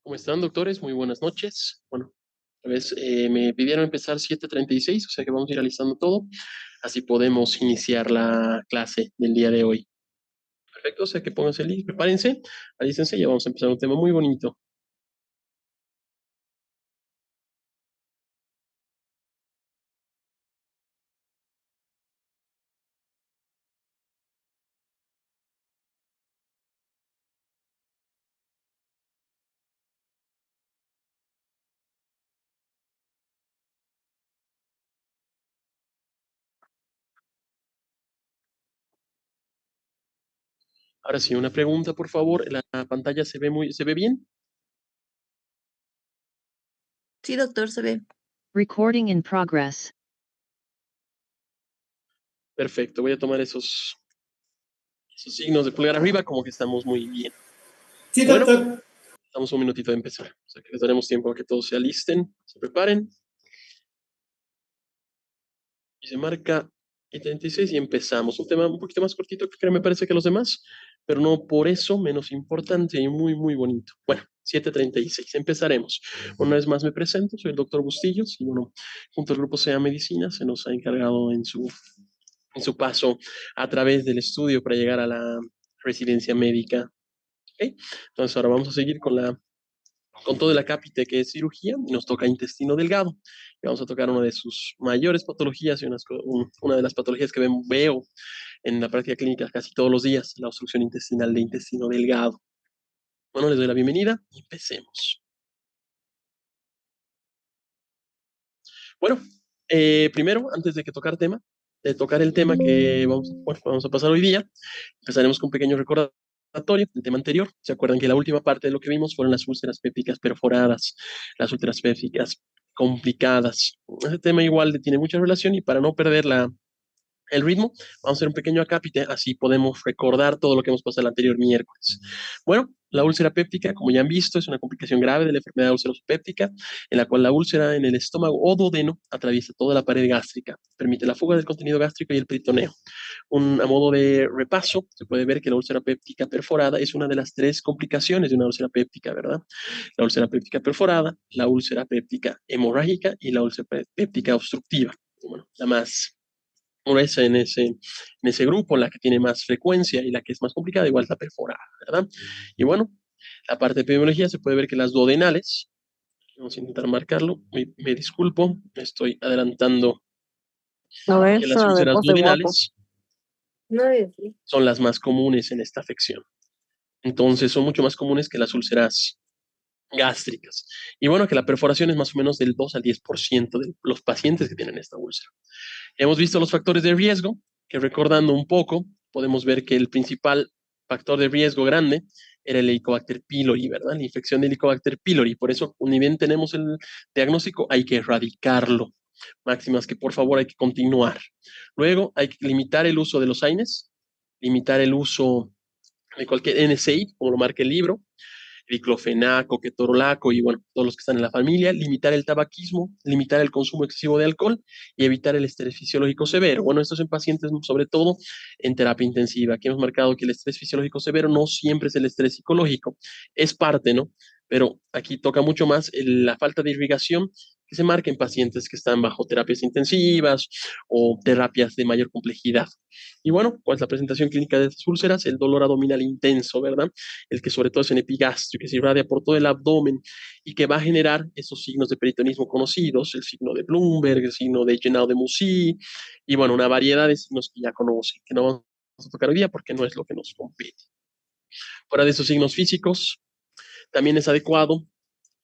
¿Cómo están, doctores? Muy buenas noches. Bueno, a vez me pidieron empezar 7:36, o sea que vamos a ir alistando todo, así podemos iniciar la clase del día de hoy. Perfecto, o sea que pónganse listos, prepárense, alístense, ya vamos a empezar un tema muy bonito. Ahora sí, una pregunta, por favor. ¿La pantalla se ve bien? Sí, doctor, se ve. Recording in progress. Perfecto, voy a tomar esos signos de pulgar arriba como que estamos muy bien. Sí, Bueno, doctor. estamos un minutito de empezar, o sea que les daremos tiempo a que todos se alisten, se preparen. Y se marca el 36 y empezamos. Un tema un poquito más cortito que me parece que los demás, pero no por eso menos importante y muy, muy bonito. Bueno, 7:36, empezaremos. Una vez más me presento, soy el doctor Bustillos y bueno, junto al grupo SEA Medicina se nos ha encargado en su paso a través del estudio para llegar a la residencia médica. ¿Ok? Entonces ahora vamos a seguir con todo el acápite que es cirugía, y nos toca intestino delgado. Y vamos a tocar una de sus mayores patologías y una de las patologías que veo en la práctica clínica casi todos los días, la obstrucción intestinal de intestino delgado. Bueno, les doy la bienvenida y empecemos. Bueno, primero, antes de tocar el tema que vamos a pasar hoy día, empezaremos con un pequeño recordatorio del tema anterior. ¿Se acuerdan que la última parte de lo que vimos fueron las úlceras pépticas perforadas, las úlceras pépticas complicadas? Ese tema igual tiene mucha relación y para no perder el ritmo, vamos a hacer un pequeño acápite, así podemos recordar todo lo que hemos pasado el anterior miércoles. Bueno, la úlcera péptica, como ya han visto, es una complicación grave de la enfermedad ulcerospéptica, en la cual la úlcera en el estómago o duodeno atraviesa toda la pared gástrica, permite la fuga del contenido gástrico y el peritoneo. A modo de repaso, se puede ver que la úlcera péptica perforada es una de las tres complicaciones de una úlcera péptica, ¿verdad? La úlcera péptica perforada, la úlcera péptica hemorrágica y la úlcera péptica obstructiva. Bueno, la más gruesa en ese grupo, la que tiene más frecuencia y la que es más complicada, igual está perforada, ¿verdad? Y bueno, la parte de epidemiología se puede ver que las duodenales, vamos a intentar marcarlo, me disculpo, me estoy adelantando, A ver, que las eso de úlceras pose guapo. duodenales son las más comunes en esta afección. Entonces son mucho más comunes que las úlceras gástricas. Y bueno, que la perforación es más o menos del 2 al 10% de los pacientes que tienen esta úlcera. Hemos visto los factores de riesgo, que recordando un poco, podemos ver que el principal factor de riesgo grande era el Helicobacter pylori, ¿verdad? La infección de Helicobacter pylori. Por eso, ni bien tenemos el diagnóstico, hay que erradicarlo. Máximas que por favor hay que continuar. Luego hay que limitar el uso de los AINES, limitar el uso de cualquier NSAID, como lo marca el libro, diclofenaco, ketorolaco y bueno, todos los que están en la familia, limitar el tabaquismo, limitar el consumo excesivo de alcohol y evitar el estrés fisiológico severo. Bueno, esto es en pacientes sobre todo en terapia intensiva. Aquí hemos marcado que el estrés fisiológico severo no siempre es el estrés psicológico, es parte, ¿no? Pero aquí toca mucho más la falta de irrigación que se marca en pacientes que están bajo terapias intensivas o terapias de mayor complejidad. Y bueno, ¿cuál es la presentación clínica de estas úlceras? El dolor abdominal intenso, ¿verdad? El que sobre todo es en epigastrio, que se irradia por todo el abdomen y que va a generar esos signos de peritonismo conocidos, el signo de Bloomberg, el signo de Genao de Mussy, y bueno, una variedad de signos que ya conocen, que no vamos a tocar hoy día porque no es lo que nos compete. Fuera de esos signos físicos, también es adecuado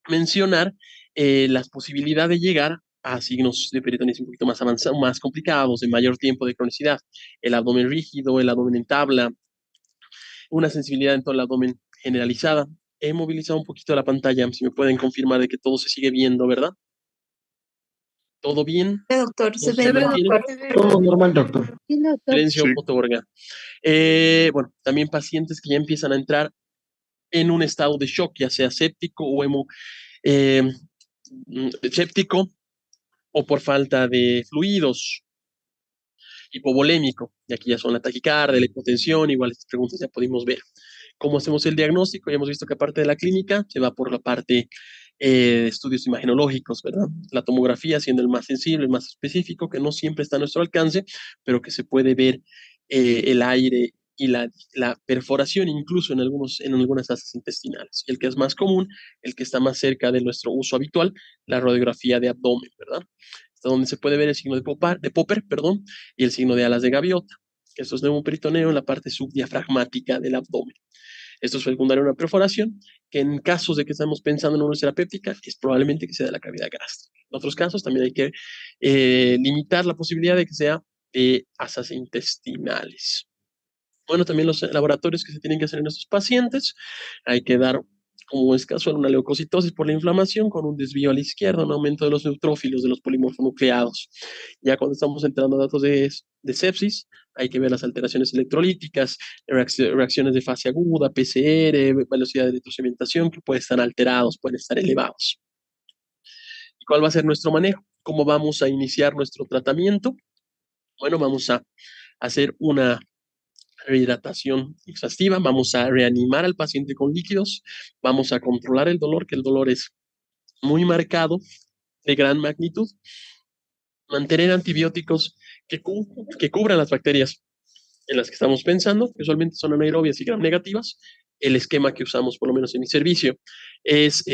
mencionar las posibilidades de llegar a signos de peritonismo un poquito más avanzados, más complicados, de mayor tiempo de cronicidad, el abdomen rígido, el abdomen en tabla, una sensibilidad en todo el abdomen generalizada. He movilizado un poquito la pantalla, si me pueden confirmar de que todo se sigue viendo, ¿verdad? ¿Todo bien? Sí, doctor, ¿Todo se se ve, mantiene? doctor. Todo normal, doctor. Sí, doctor. Silencio, Sí. otorga. Bueno, también pacientes que ya empiezan a entrar en un estado de shock, ya sea séptico o eh, séptico o por falta de fluidos, hipovolémico, y aquí ya son la taquicardia, la hipotensión, igual estas preguntas ya pudimos ver. ¿Cómo hacemos el diagnóstico? Ya hemos visto que aparte de la clínica, se va por la parte de estudios imagenológicos, ¿verdad? La tomografía siendo el más sensible, el más específico, que no siempre está a nuestro alcance, pero que se puede ver el aire y la perforación incluso en algunas asas intestinales. Y el que es más común, el que está más cerca de nuestro uso habitual, la radiografía de abdomen, ¿verdad? Hasta donde se puede ver el signo de Popper, perdón, y el signo de alas de gaviota, que esto es neumoperitoneo en la parte subdiafragmática del abdomen. Esto es secundario a una perforación, que en casos de que estamos pensando en una úlcera péptica, es probablemente que sea de la cavidad gástrica. En otros casos también hay que limitar la posibilidad de que sea de asas intestinales. Bueno, también los laboratorios que se tienen que hacer en estos pacientes, hay que dar, como es casual, una leucocitosis por la inflamación con un desvío a la izquierda, un aumento de los neutrófilos, de los polimorfonucleados. Ya cuando estamos entrando a datos de sepsis, hay que ver las alteraciones electrolíticas, reacciones de fase aguda, PCR, velocidad de electrosedimentación, que pueden estar alterados, pueden estar elevados. ¿Y cuál va a ser nuestro manejo? ¿Cómo vamos a iniciar nuestro tratamiento? Bueno, vamos a hacer una rehidratación exhaustiva, vamos a reanimar al paciente con líquidos, vamos a controlar el dolor, que el dolor es muy marcado, de gran magnitud, mantener antibióticos que cubran las bacterias en las que estamos pensando, que usualmente son anaerobias y gram negativas. El esquema que usamos, por lo menos en mi servicio, es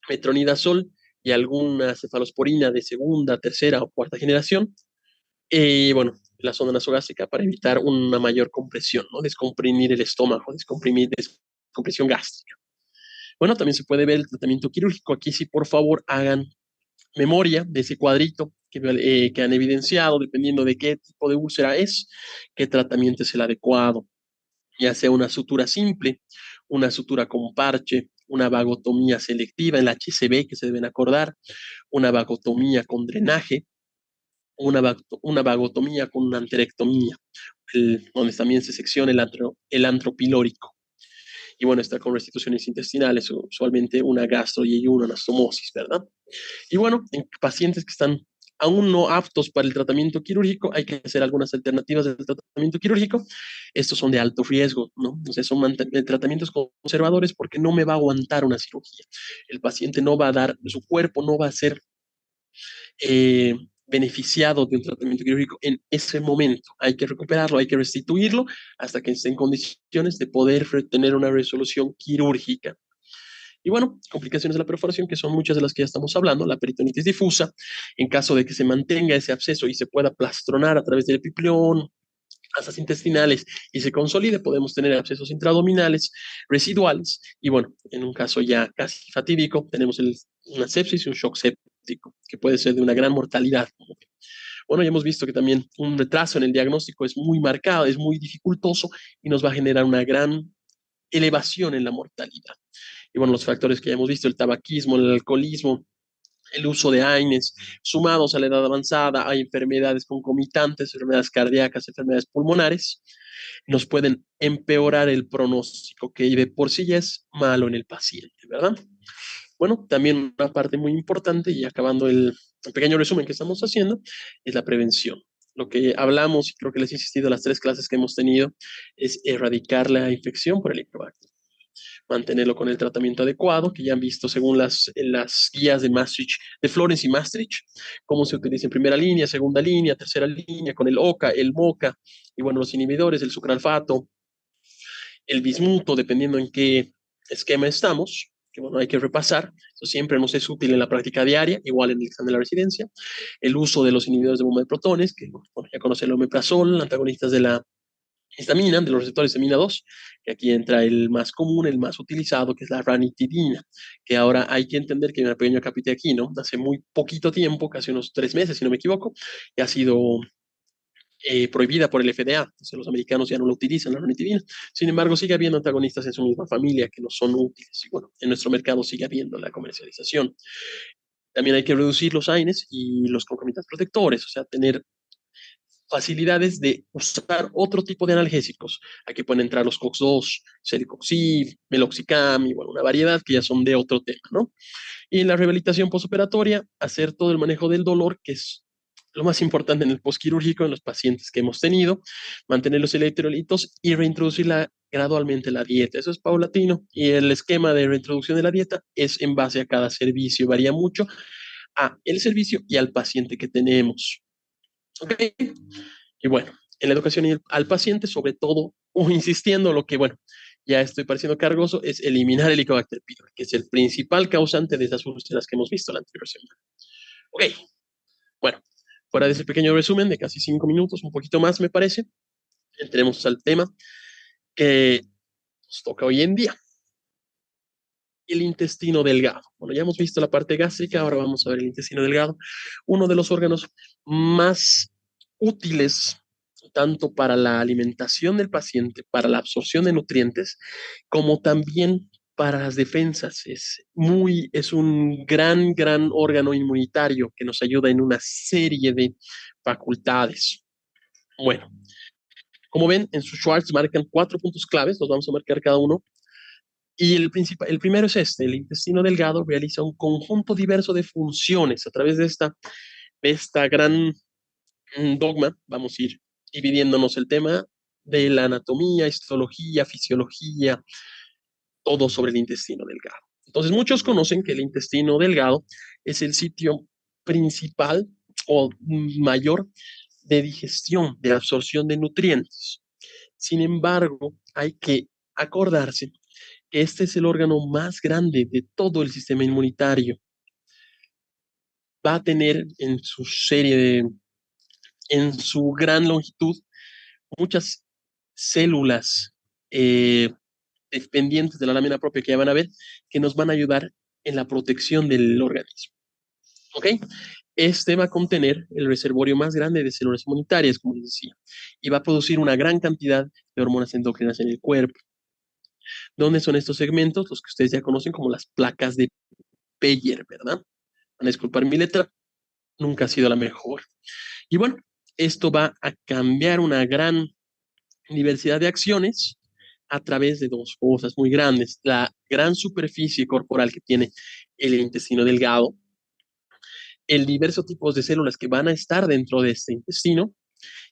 metronidazol y alguna cefalosporina de segunda, tercera o cuarta generación. Y bueno, la zona nasogástrica para evitar una mayor compresión, ¿no? Descomprimir el estómago, descompresión gástrica. Bueno, también se puede ver el tratamiento quirúrgico. Aquí sí, por favor, hagan memoria de ese cuadrito que han evidenciado, dependiendo de qué tipo de úlcera es, qué tratamiento es el adecuado, ya sea una sutura simple, una sutura con parche, una vagotomía selectiva, el HCB que se deben acordar, una vagotomía con drenaje, una vagotomía con una anterectomía, donde también se secciona el antro pilórico. Y bueno, está con restituciones intestinales, usualmente una gastro y una anastomosis, ¿verdad? Y bueno, en pacientes que están aún no aptos para el tratamiento quirúrgico, hay que hacer algunas alternativas del tratamiento quirúrgico. Estos son de alto riesgo, ¿no? O sea, son tratamientos conservadores porque no me va a aguantar una cirugía. El paciente no va a dar, su cuerpo no va a ser beneficiado de un tratamiento quirúrgico en ese momento. Hay que recuperarlo, hay que restituirlo hasta que esté en condiciones de poder tener una resolución quirúrgica. Y bueno, complicaciones de la perforación, que son muchas de las que ya estamos hablando, la peritonitis difusa, en caso de que se mantenga ese absceso y se pueda plastronar a través del epiplión, asas intestinales y se consolide, podemos tener abscesos intraabdominales residuales y bueno, en un caso ya casi fatídico, tenemos una sepsis y un shock séptico, que puede ser de una gran mortalidad. Bueno, ya hemos visto que también un retraso en el diagnóstico es muy marcado, es muy dificultoso y nos va a generar una gran elevación en la mortalidad. Y bueno, los factores que ya hemos visto, el tabaquismo, el alcoholismo, el uso de AINES, sumados a la edad avanzada, hay enfermedades concomitantes, enfermedades cardíacas, enfermedades pulmonares, nos pueden empeorar el pronóstico, que de por sí ya es malo en el paciente, ¿verdad? Bueno, también una parte muy importante, y acabando el pequeño resumen que estamos haciendo, es la prevención. Lo que hablamos, y creo que les he insistido las 3 clases que hemos tenido, es erradicar la infección por el Helicobacter, mantenerlo con el tratamiento adecuado, que ya han visto según las guías de Maastricht, de Florence y Maastricht, cómo se utiliza en primera línea, segunda línea, tercera línea, con el OCA, el MOCA, y bueno, los inhibidores, el sucralfato, el bismuto, dependiendo en qué esquema estamos, que bueno, hay que repasar, eso siempre nos es útil en la práctica diaria, igual en el examen de la residencia, el uso de los inhibidores de bomba de protones, que bueno, ya conocen el omeprazol, antagonistas de la histamina, de los receptores histamina 2, que aquí entra el más común, el más utilizado, que es la ranitidina, que ahora hay que entender que hay una pequeña capita aquí, ¿no? Hace muy poquito tiempo, casi unos 3 meses, si no me equivoco, y ha sido prohibida por el FDA, entonces los americanos ya no lo utilizan, la ranitidina. Sin embargo, sigue habiendo antagonistas en su misma familia que no son útiles, y bueno, en nuestro mercado sigue habiendo la comercialización. También hay que reducir los AINES y los concomitantes protectores, o sea, tener facilidades de usar otro tipo de analgésicos. Aquí pueden entrar los COX-2, Celecoxib, Meloxicam, y bueno, una variedad que ya son de otro tema, ¿no? Y en la rehabilitación postoperatoria, hacer todo el manejo del dolor, que es lo más importante en el postquirúrgico en los pacientes que hemos tenido, mantener los electrolitos y reintroducir la gradualmente la dieta. Eso es paulatino. Y el esquema de reintroducción de la dieta es en base a cada servicio. Varía mucho a el servicio y al paciente que tenemos. ¿Ok? Y bueno, en la educación al paciente, sobre todo, insistiendo lo que, bueno, ya estoy pareciendo cargoso, es eliminar el Helicobacter pylori, que es el principal causante de esas úlceras que hemos visto la anterior semana. Ok, bueno, fuera de ese pequeño resumen de casi 5 minutos, un poquito más me parece, entremos al tema que nos toca hoy en día, el intestino delgado. Bueno, ya hemos visto la parte gástrica, ahora vamos a ver el intestino delgado, uno de los órganos más útiles tanto para la alimentación del paciente, para la absorción de nutrientes, como también para las defensas. Es un gran órgano inmunitario que nos ayuda en una serie de facultades. Bueno, como ven, en su Schwartz marcan 4 puntos claves, los vamos a marcar cada uno. Y el primero es este: el intestino delgado realiza un conjunto diverso de funciones. A través de esta gran dogma, vamos a ir dividiéndonos el tema de la anatomía, histología, fisiología, todo sobre el intestino delgado. Entonces, muchos conocen que el intestino delgado es el sitio principal o mayor de digestión, de absorción de nutrientes. Sin embargo, hay que acordarse que este es el órgano más grande de todo el sistema inmunitario. Va a tener en su gran longitud, muchas células dependientes de la lámina propia que ya van a ver, que nos van a ayudar en la protección del organismo. ¿Ok? Este va a contener el reservorio más grande de células inmunitarias, como les decía, y va a producir una gran cantidad de hormonas endocrinas en el cuerpo. ¿Dónde son estos segmentos? Los que ustedes ya conocen como las placas de Peyer, ¿verdad? Van a disculpar mi letra, nunca ha sido la mejor. Y bueno, esto va a cambiar una gran diversidad de acciones a través de dos cosas muy grandes: la gran superficie corporal que tiene el intestino delgado, el diversos tipos de células que van a estar dentro de este intestino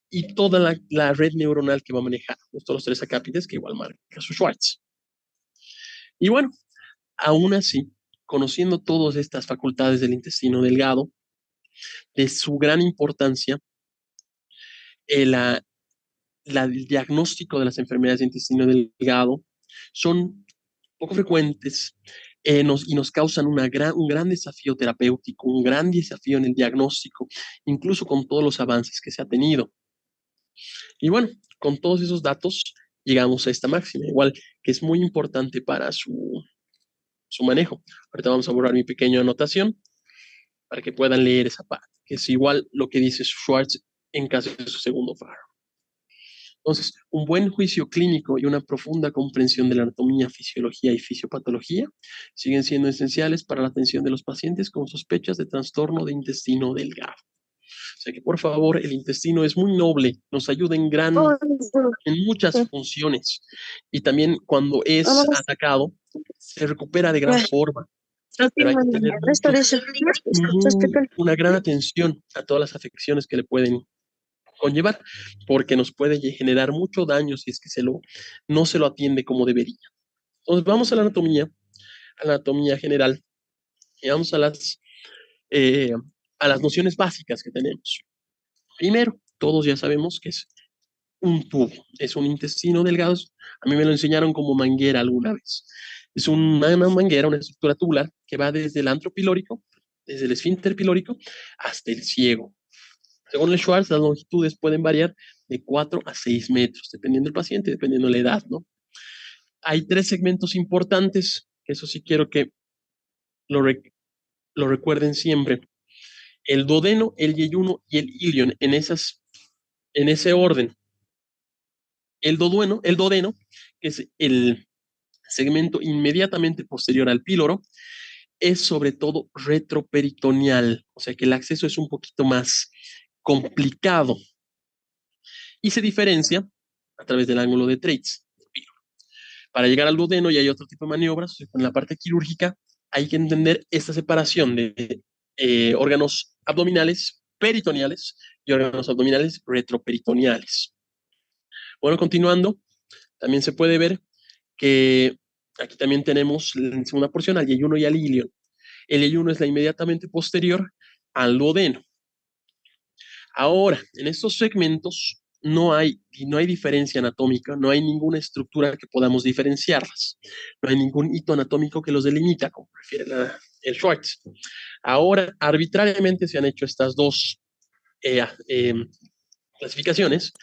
y toda la red neuronal que va a manejar. Estos los 3 acápites que igual marca su Schwartz. Y bueno, aún así, conociendo todas estas facultades del intestino delgado, de su gran importancia, el diagnóstico de las enfermedades de intestino delgado son poco frecuentes y nos causan un gran desafío terapéutico, un gran desafío en el diagnóstico, incluso con todos los avances que se ha tenido. Y bueno, con todos esos datos llegamos a esta máxima, igual que es muy importante para su manejo. Ahorita vamos a borrar mi pequeña anotación para que puedan leer esa parte, que es igual lo que dice Schwartz en caso de su segundo faro. Entonces, un buen juicio clínico y una profunda comprensión de la anatomía, fisiología y fisiopatología siguen siendo esenciales para la atención de los pacientes con sospechas de trastorno de intestino delgado. O sea que, por favor, el intestino es muy noble, nos ayuda en muchas funciones, y también cuando es atacado, se recupera de gran forma. Pero hay que tener una gran atención a todas las afecciones que le pueden conllevar, porque nos puede generar mucho daño si es que no se lo atiende como debería. Entonces vamos a la anatomía general, y vamos a las nociones básicas que tenemos. Primero, todos ya sabemos que es un tubo, es un intestino delgado. A mí me lo enseñaron como manguera alguna vez. Es una manguera, una estructura tubular que va desde el antro pilórico, desde el esfínter pilórico, hasta el ciego. Según el Schwartz, las longitudes pueden variar de 4 a 6 metros, dependiendo del paciente, dependiendo de la edad, ¿no? Hay 3 segmentos importantes, que eso sí quiero que lo recuerden siempre: el duodeno, el yeyuno y el ilion, en ese orden. El duodeno, que es el segmento inmediatamente posterior al píloro, es sobre todo retroperitoneal, o sea que el acceso es un poquito más complicado y se diferencia a través del ángulo de Treitz. Para llegar al duodeno ya hay otro tipo de maniobras. En la parte quirúrgica hay que entender esta separación de órganos abdominales peritoneales y órganos abdominales retroperitoneales. Bueno, continuando, también se puede ver que aquí también tenemos en segunda porción al yeyuno y al ilion. El yeyuno es la inmediatamente posterior al duodeno. Ahora, en estos segmentos no hay diferencia anatómica, no hay ninguna estructura que podamos diferenciarlas, no hay ningún hito anatómico que los delimita, como prefiere el Schwartz. Ahora, arbitrariamente se han hecho estas dos clasificaciones,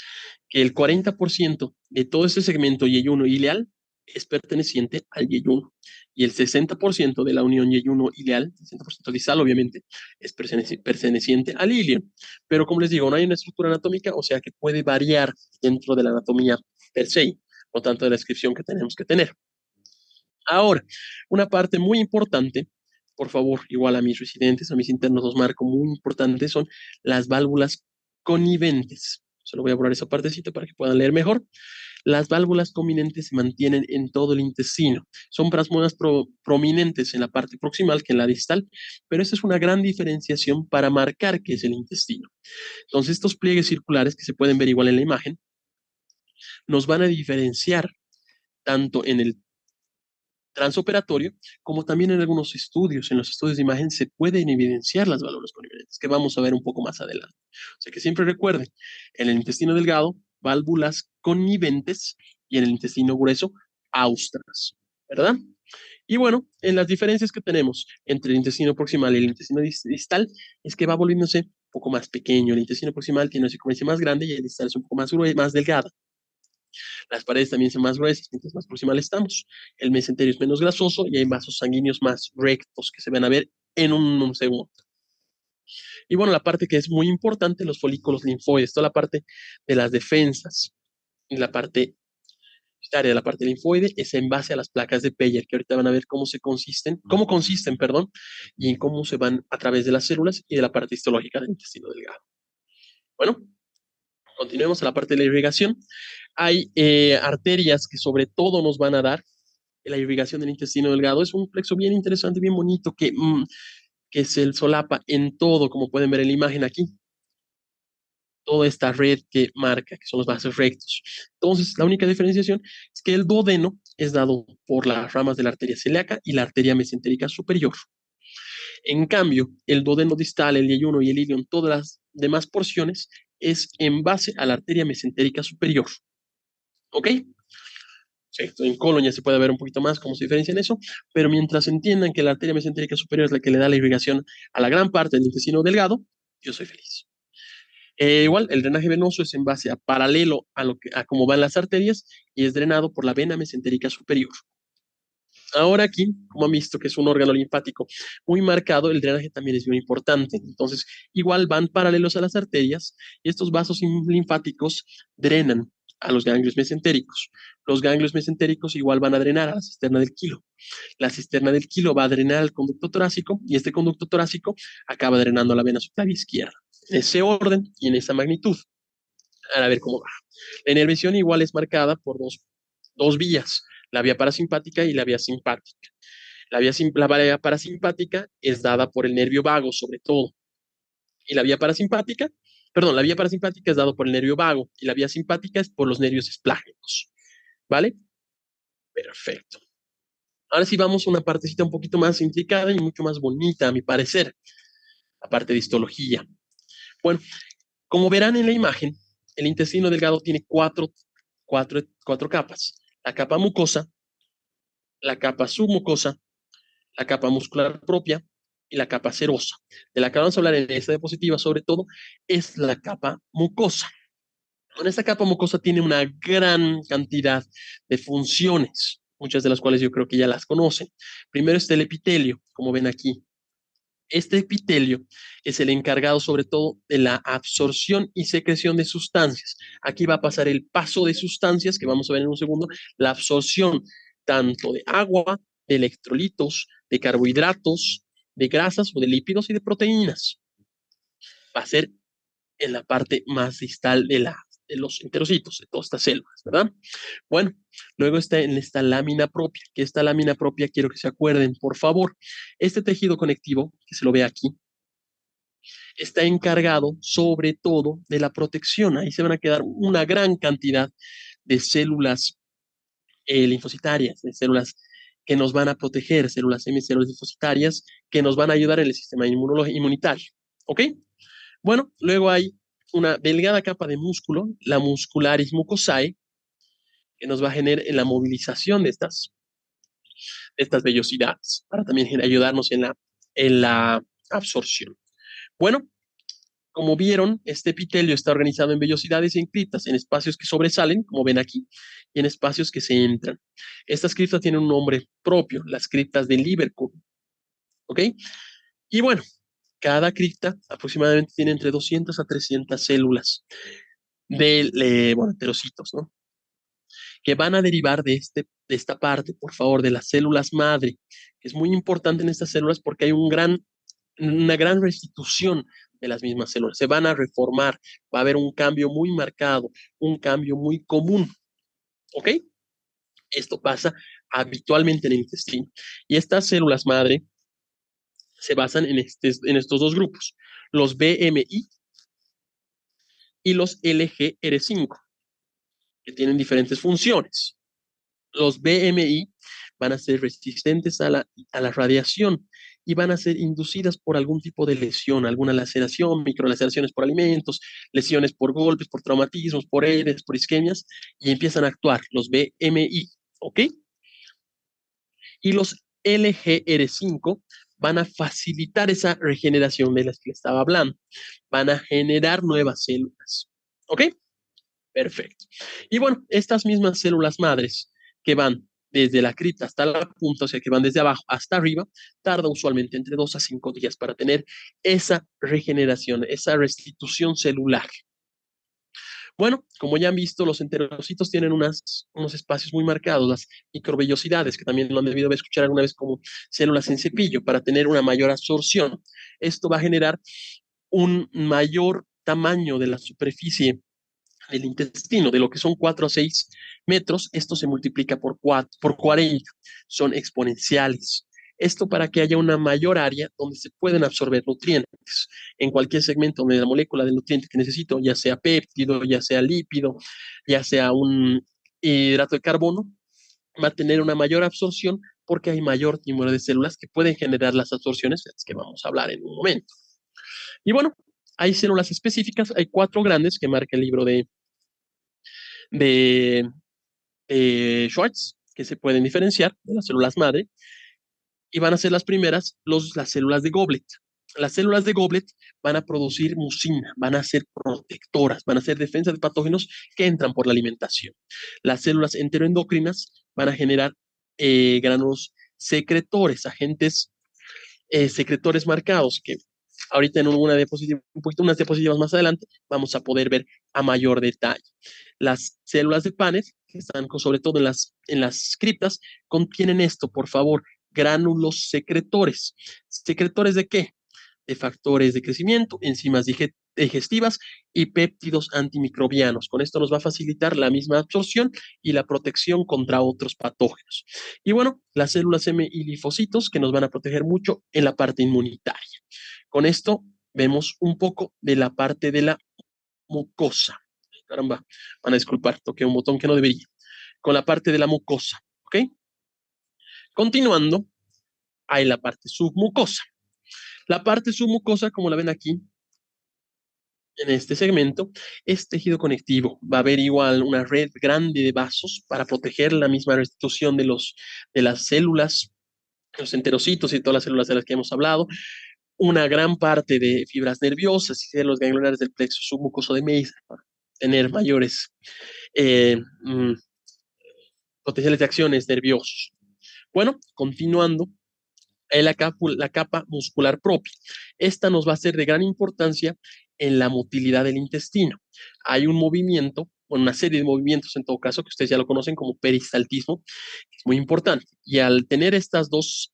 que el 40% de todo este segmento yeyuno ileal es perteneciente al yeyuno y el 60% de la unión yeyuno-ileal, 60% distal obviamente, es perteneciente al ilion. Pero como les digo, no hay una estructura anatómica, o sea que puede variar dentro de la anatomía per se, no tanto de la descripción que tenemos que tener. Ahora, una parte muy importante, por favor, igual a mis residentes, a mis internos los marco muy importantes, son las válvulas coniventes. Solo voy a borrar esa partecita para que puedan leer mejor. Las válvulas coniventes se mantienen en todo el intestino. Son más prominentes en la parte proximal que en la distal, pero esta es una gran diferenciación para marcar qué es el intestino. Entonces, estos pliegues circulares que se pueden ver igual en la imagen, nos van a diferenciar tanto en el transoperatorio, como también en algunos estudios, en los estudios de imagen se pueden evidenciar las válvulas coniventes, que vamos a ver un poco más adelante. O sea que siempre recuerden, en el intestino delgado, válvulas coniventes y en el intestino grueso, austras, ¿verdad? Y bueno, en las diferencias que tenemos entre el intestino proximal y el intestino distal, es que va volviéndose un poco más pequeño. El intestino proximal tiene una circunferencia más grande y el distal es un poco más delgada. Las paredes también son más gruesas mientras más proximal estamos. El mesenterio es menos grasoso y hay vasos sanguíneos más rectos que se van a ver en un segundo. Y bueno, la parte que es muy importante, los folículos linfoides, toda la parte de las defensas y la parte de la parte linfoide es en base a las placas de Peyer, que ahorita van a ver cómo consisten, perdón, y en cómo se van a través de las células y de la parte histológica del intestino delgado. Bueno, continuemos a la parte de la irrigación. Hay arterias que sobre todo nos van a dar la irrigación del intestino delgado. Es un plexo bien interesante, bien bonito, que se solapa en todo, como pueden ver en la imagen aquí. Toda esta red que marca, que son los vasos rectos. Entonces, la única diferenciación es que el duodeno es dado por las ramas de la arteria celíaca y la arteria mesentérica superior. En cambio, el duodeno distal, el yeyuno y el ilion, todas las demás porciones, es en base a la arteria mesentérica superior. ¿Ok? Sí, en colon ya se puede ver un poquito más cómo se diferencia en eso, pero mientras entiendan que la arteria mesentérica superior es la que le da la irrigación a la gran parte del intestino delgado, yo soy feliz. Igual, el drenaje venoso es en base a paralelo a cómo van las arterias y es drenado por la vena mesentérica superior. Ahora aquí, como han visto que es un órgano linfático muy marcado, el drenaje también es muy importante. Entonces, igual van paralelos a las arterias y estos vasos linfáticos drenan a los ganglios mesentéricos. Los ganglios mesentéricos igual van a drenar a la cisterna del quilo. La cisterna del quilo va a drenar al conducto torácico y este conducto torácico acaba drenando a la vena subclavia izquierda. En ese orden y en esa magnitud. A ver cómo va. La inervación igual es marcada por dos vías, la vía parasimpática y la vía simpática. La vía parasimpática es dada por el nervio vago, sobre todo. Y la vía parasimpática es dada por el nervio vago y la vía simpática es por los nervios esplágnicos. ¿Vale? Perfecto. Ahora sí vamos a una partecita un poquito más implicada y mucho más bonita, a mi parecer, la parte de histología. Bueno, como verán en la imagen, el intestino delgado tiene cuatro capas. La capa mucosa, la capa submucosa, la capa muscular propia y la capa serosa. De la que vamos a hablar en esta diapositiva, sobre todo, es la capa mucosa. En esta capa mucosa tiene una gran cantidad de funciones, muchas de las cuales yo creo que ya las conocen. Primero está el epitelio, como ven aquí. Este epitelio es el encargado sobre todo de la absorción y secreción de sustancias. Aquí va a pasar el paso de sustancias, que vamos a ver en un segundo, la absorción tanto de agua, de electrolitos, de carbohidratos, de grasas o de lípidos y de proteínas. Va a ser en la parte más distal de los enterocitos, de todas estas células, ¿verdad? Bueno, luego está en esta lámina propia, que esta lámina propia quiero que se acuerden, por favor, este tejido conectivo, que se lo ve aquí, está encargado sobre todo de la protección. Ahí se van a quedar una gran cantidad de células linfocitarias, de células que nos van a proteger, células M, células linfocitarias, que nos van a ayudar en el sistema inmunitario. ¿Ok? Bueno, luego hay una delgada capa de músculo, la muscularis mucosae, que nos va a generar en la movilización de estas vellosidades, para también ayudarnos en la absorción. Bueno, como vieron, este epitelio está organizado en vellosidades y en criptas, en espacios que sobresalen, como ven aquí, y en espacios que se entran. Estas criptas tienen un nombre propio, las criptas de Liverpool. ¿Ok? Y bueno, cada cripta aproximadamente tiene entre 200 a 300 células de enterocitos, ¿no? Que van a derivar de esta parte, por favor, de las células madre, que es muy importante en estas células porque hay una gran restitución de las mismas células. Se van a reformar, va a haber un cambio muy marcado, un cambio muy común. ¿Ok? Esto pasa habitualmente en el intestino. Y estas células madre se basan en estos dos grupos, los BMI y los LGR5, que tienen diferentes funciones. Los BMI van a ser resistentes a la radiación y van a ser inducidas por algún tipo de lesión, alguna laceración, microlaceraciones por alimentos, lesiones por golpes, por traumatismos, por hernias, por isquemias, y empiezan a actuar los BMI, ¿ok? Y los LGR5 van a facilitar esa regeneración de las que estaba hablando, van a generar nuevas células, ¿ok? Perfecto. Y bueno, estas mismas células madres que van desde la cripta hasta la punta, o sea, que van desde abajo hasta arriba, tarda usualmente entre 2 a 5 días para tener esa regeneración, esa restitución celular. Bueno, como ya han visto, los enterocitos tienen unos espacios muy marcados, las microvellosidades, que también lo han debido escuchar alguna vez como células en cepillo, para tener una mayor absorción. Esto va a generar un mayor tamaño de la superficie del intestino, de lo que son 4 a 6 metros, esto se multiplica por 40, son exponenciales. Esto para que haya una mayor área donde se pueden absorber nutrientes en cualquier segmento de la molécula de nutriente que necesito, ya sea péptido, ya sea lípido, ya sea un hidrato de carbono, va a tener una mayor absorción porque hay mayor número de células que pueden generar las absorciones, de las que vamos a hablar en un momento. Y bueno, hay células específicas, hay 4 grandes que marca el libro de Schwartz, que se pueden diferenciar de las células madre, y van a ser las primeras, las células de Goblet. Las células de Goblet van a producir mucina, van a ser protectoras, van a ser defensa de patógenos que entran por la alimentación. Las células enteroendocrinas van a generar granulos secretores, agentes secretores marcados, que ahorita en una diapositiva, unas diapositivas más adelante, vamos a poder ver a mayor detalle. Las células de Paneth, que están sobre todo en las criptas, contienen esto, por favor, gránulos secretores. ¿Secretores de qué? De factores de crecimiento, enzimas digestivas y péptidos antimicrobianos. Con esto nos va a facilitar la misma absorción y la protección contra otros patógenos. Y bueno, las células M y linfocitos que nos van a proteger mucho en la parte inmunitaria. Con esto vemos un poco de la parte de la mucosa. Caramba, van a disculpar, toqué un botón que no debería. Con la parte de la mucosa, ¿ok? Continuando, hay la parte submucosa. La parte submucosa, como la ven aquí, en este segmento, es tejido conectivo. Va a haber igual una red grande de vasos para proteger la misma restitución de las células, los enterocitos y todas las células de las que hemos hablado. Una gran parte de fibras nerviosas y de los ganglionares del plexo submucoso de Meissner para tener mayores potenciales de acciones nerviosos. Bueno, continuando, la capa muscular propia. Esta nos va a ser de gran importancia en la motilidad del intestino. Hay un movimiento, una serie de movimientos en todo caso, que ustedes ya lo conocen como peristaltismo, que es muy importante. Y al tener estas dos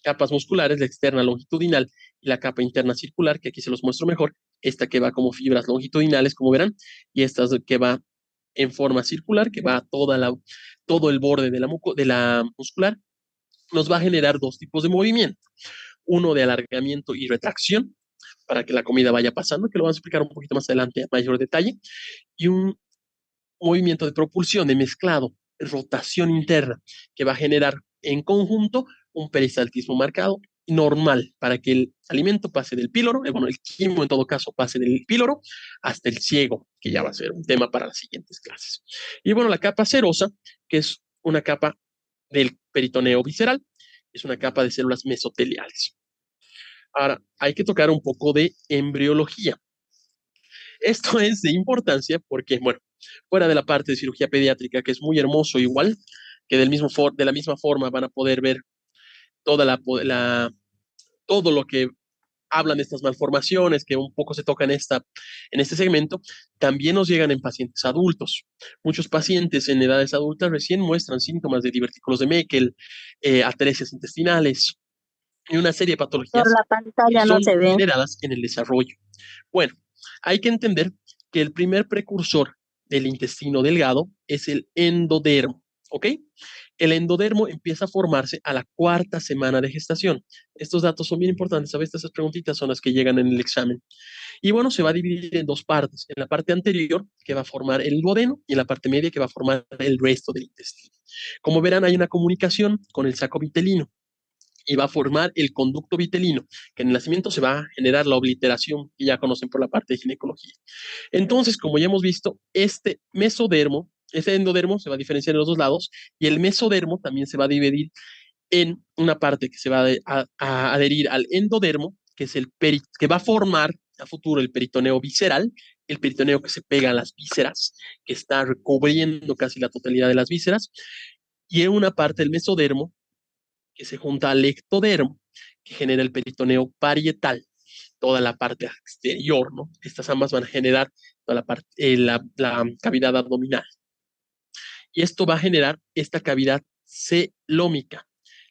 capas musculares, la externa longitudinal y la capa interna circular, que aquí se los muestro mejor, esta que va como fibras longitudinales, como verán, y esta que va en forma circular, que va a todo el borde de la muscular, nos va a generar dos tipos de movimiento. Uno de alargamiento y retracción, para que la comida vaya pasando, que lo vamos a explicar un poquito más adelante a mayor detalle, y un movimiento de propulsión, de mezclado, rotación interna que va a generar en conjunto un peristaltismo marcado normal para que el alimento pase del píloro, bueno, el quimo en todo caso pase del píloro hasta el ciego, que ya va a ser un tema para las siguientes clases. Y bueno, la capa serosa, que es una capa del peritoneo visceral, es una capa de células mesoteliales. Ahora, hay que tocar un poco de embriología. Esto es de importancia porque, bueno, fuera de la parte de cirugía pediátrica, que es muy hermoso igual, que de la misma forma van a poder ver toda todo lo que hablan de estas malformaciones, que un poco se toca en este segmento, también nos llegan en pacientes adultos. Muchos pacientes en edades adultas recién muestran síntomas de divertículos de Meckel, atresia intestinales y una serie de Por patologías la que pantalla no son se ve. generadas en el desarrollo. Bueno, hay que entender que el primer precursor del intestino delgado es el endodermo, ¿ok? El endodermo empieza a formarse a la 4ª semana de gestación. Estos datos son bien importantes, ¿sabes? Estas preguntitas son las que llegan en el examen. Y bueno, se va a dividir en dos partes. En la parte anterior, que va a formar el duodeno, y en la parte media, que va a formar el resto del intestino. Como verán, hay una comunicación con el saco vitelino y va a formar el conducto vitelino, que en el nacimiento se va a generar la obliteración que ya conocen por la parte de ginecología. Entonces, como ya hemos visto, este endodermo se va a diferenciar en los dos lados y el mesodermo también se va a dividir en una parte que se va a adherir al endodermo, que es que va a formar a futuro el peritoneo visceral, el peritoneo que se pega a las vísceras, que está recubriendo casi la totalidad de las vísceras, y en una parte del mesodermo que se junta al ectodermo, que genera el peritoneo parietal, toda la parte exterior, ¿no? Estas ambas van a generar toda la cavidad abdominal. Y esto va a generar esta cavidad celómica.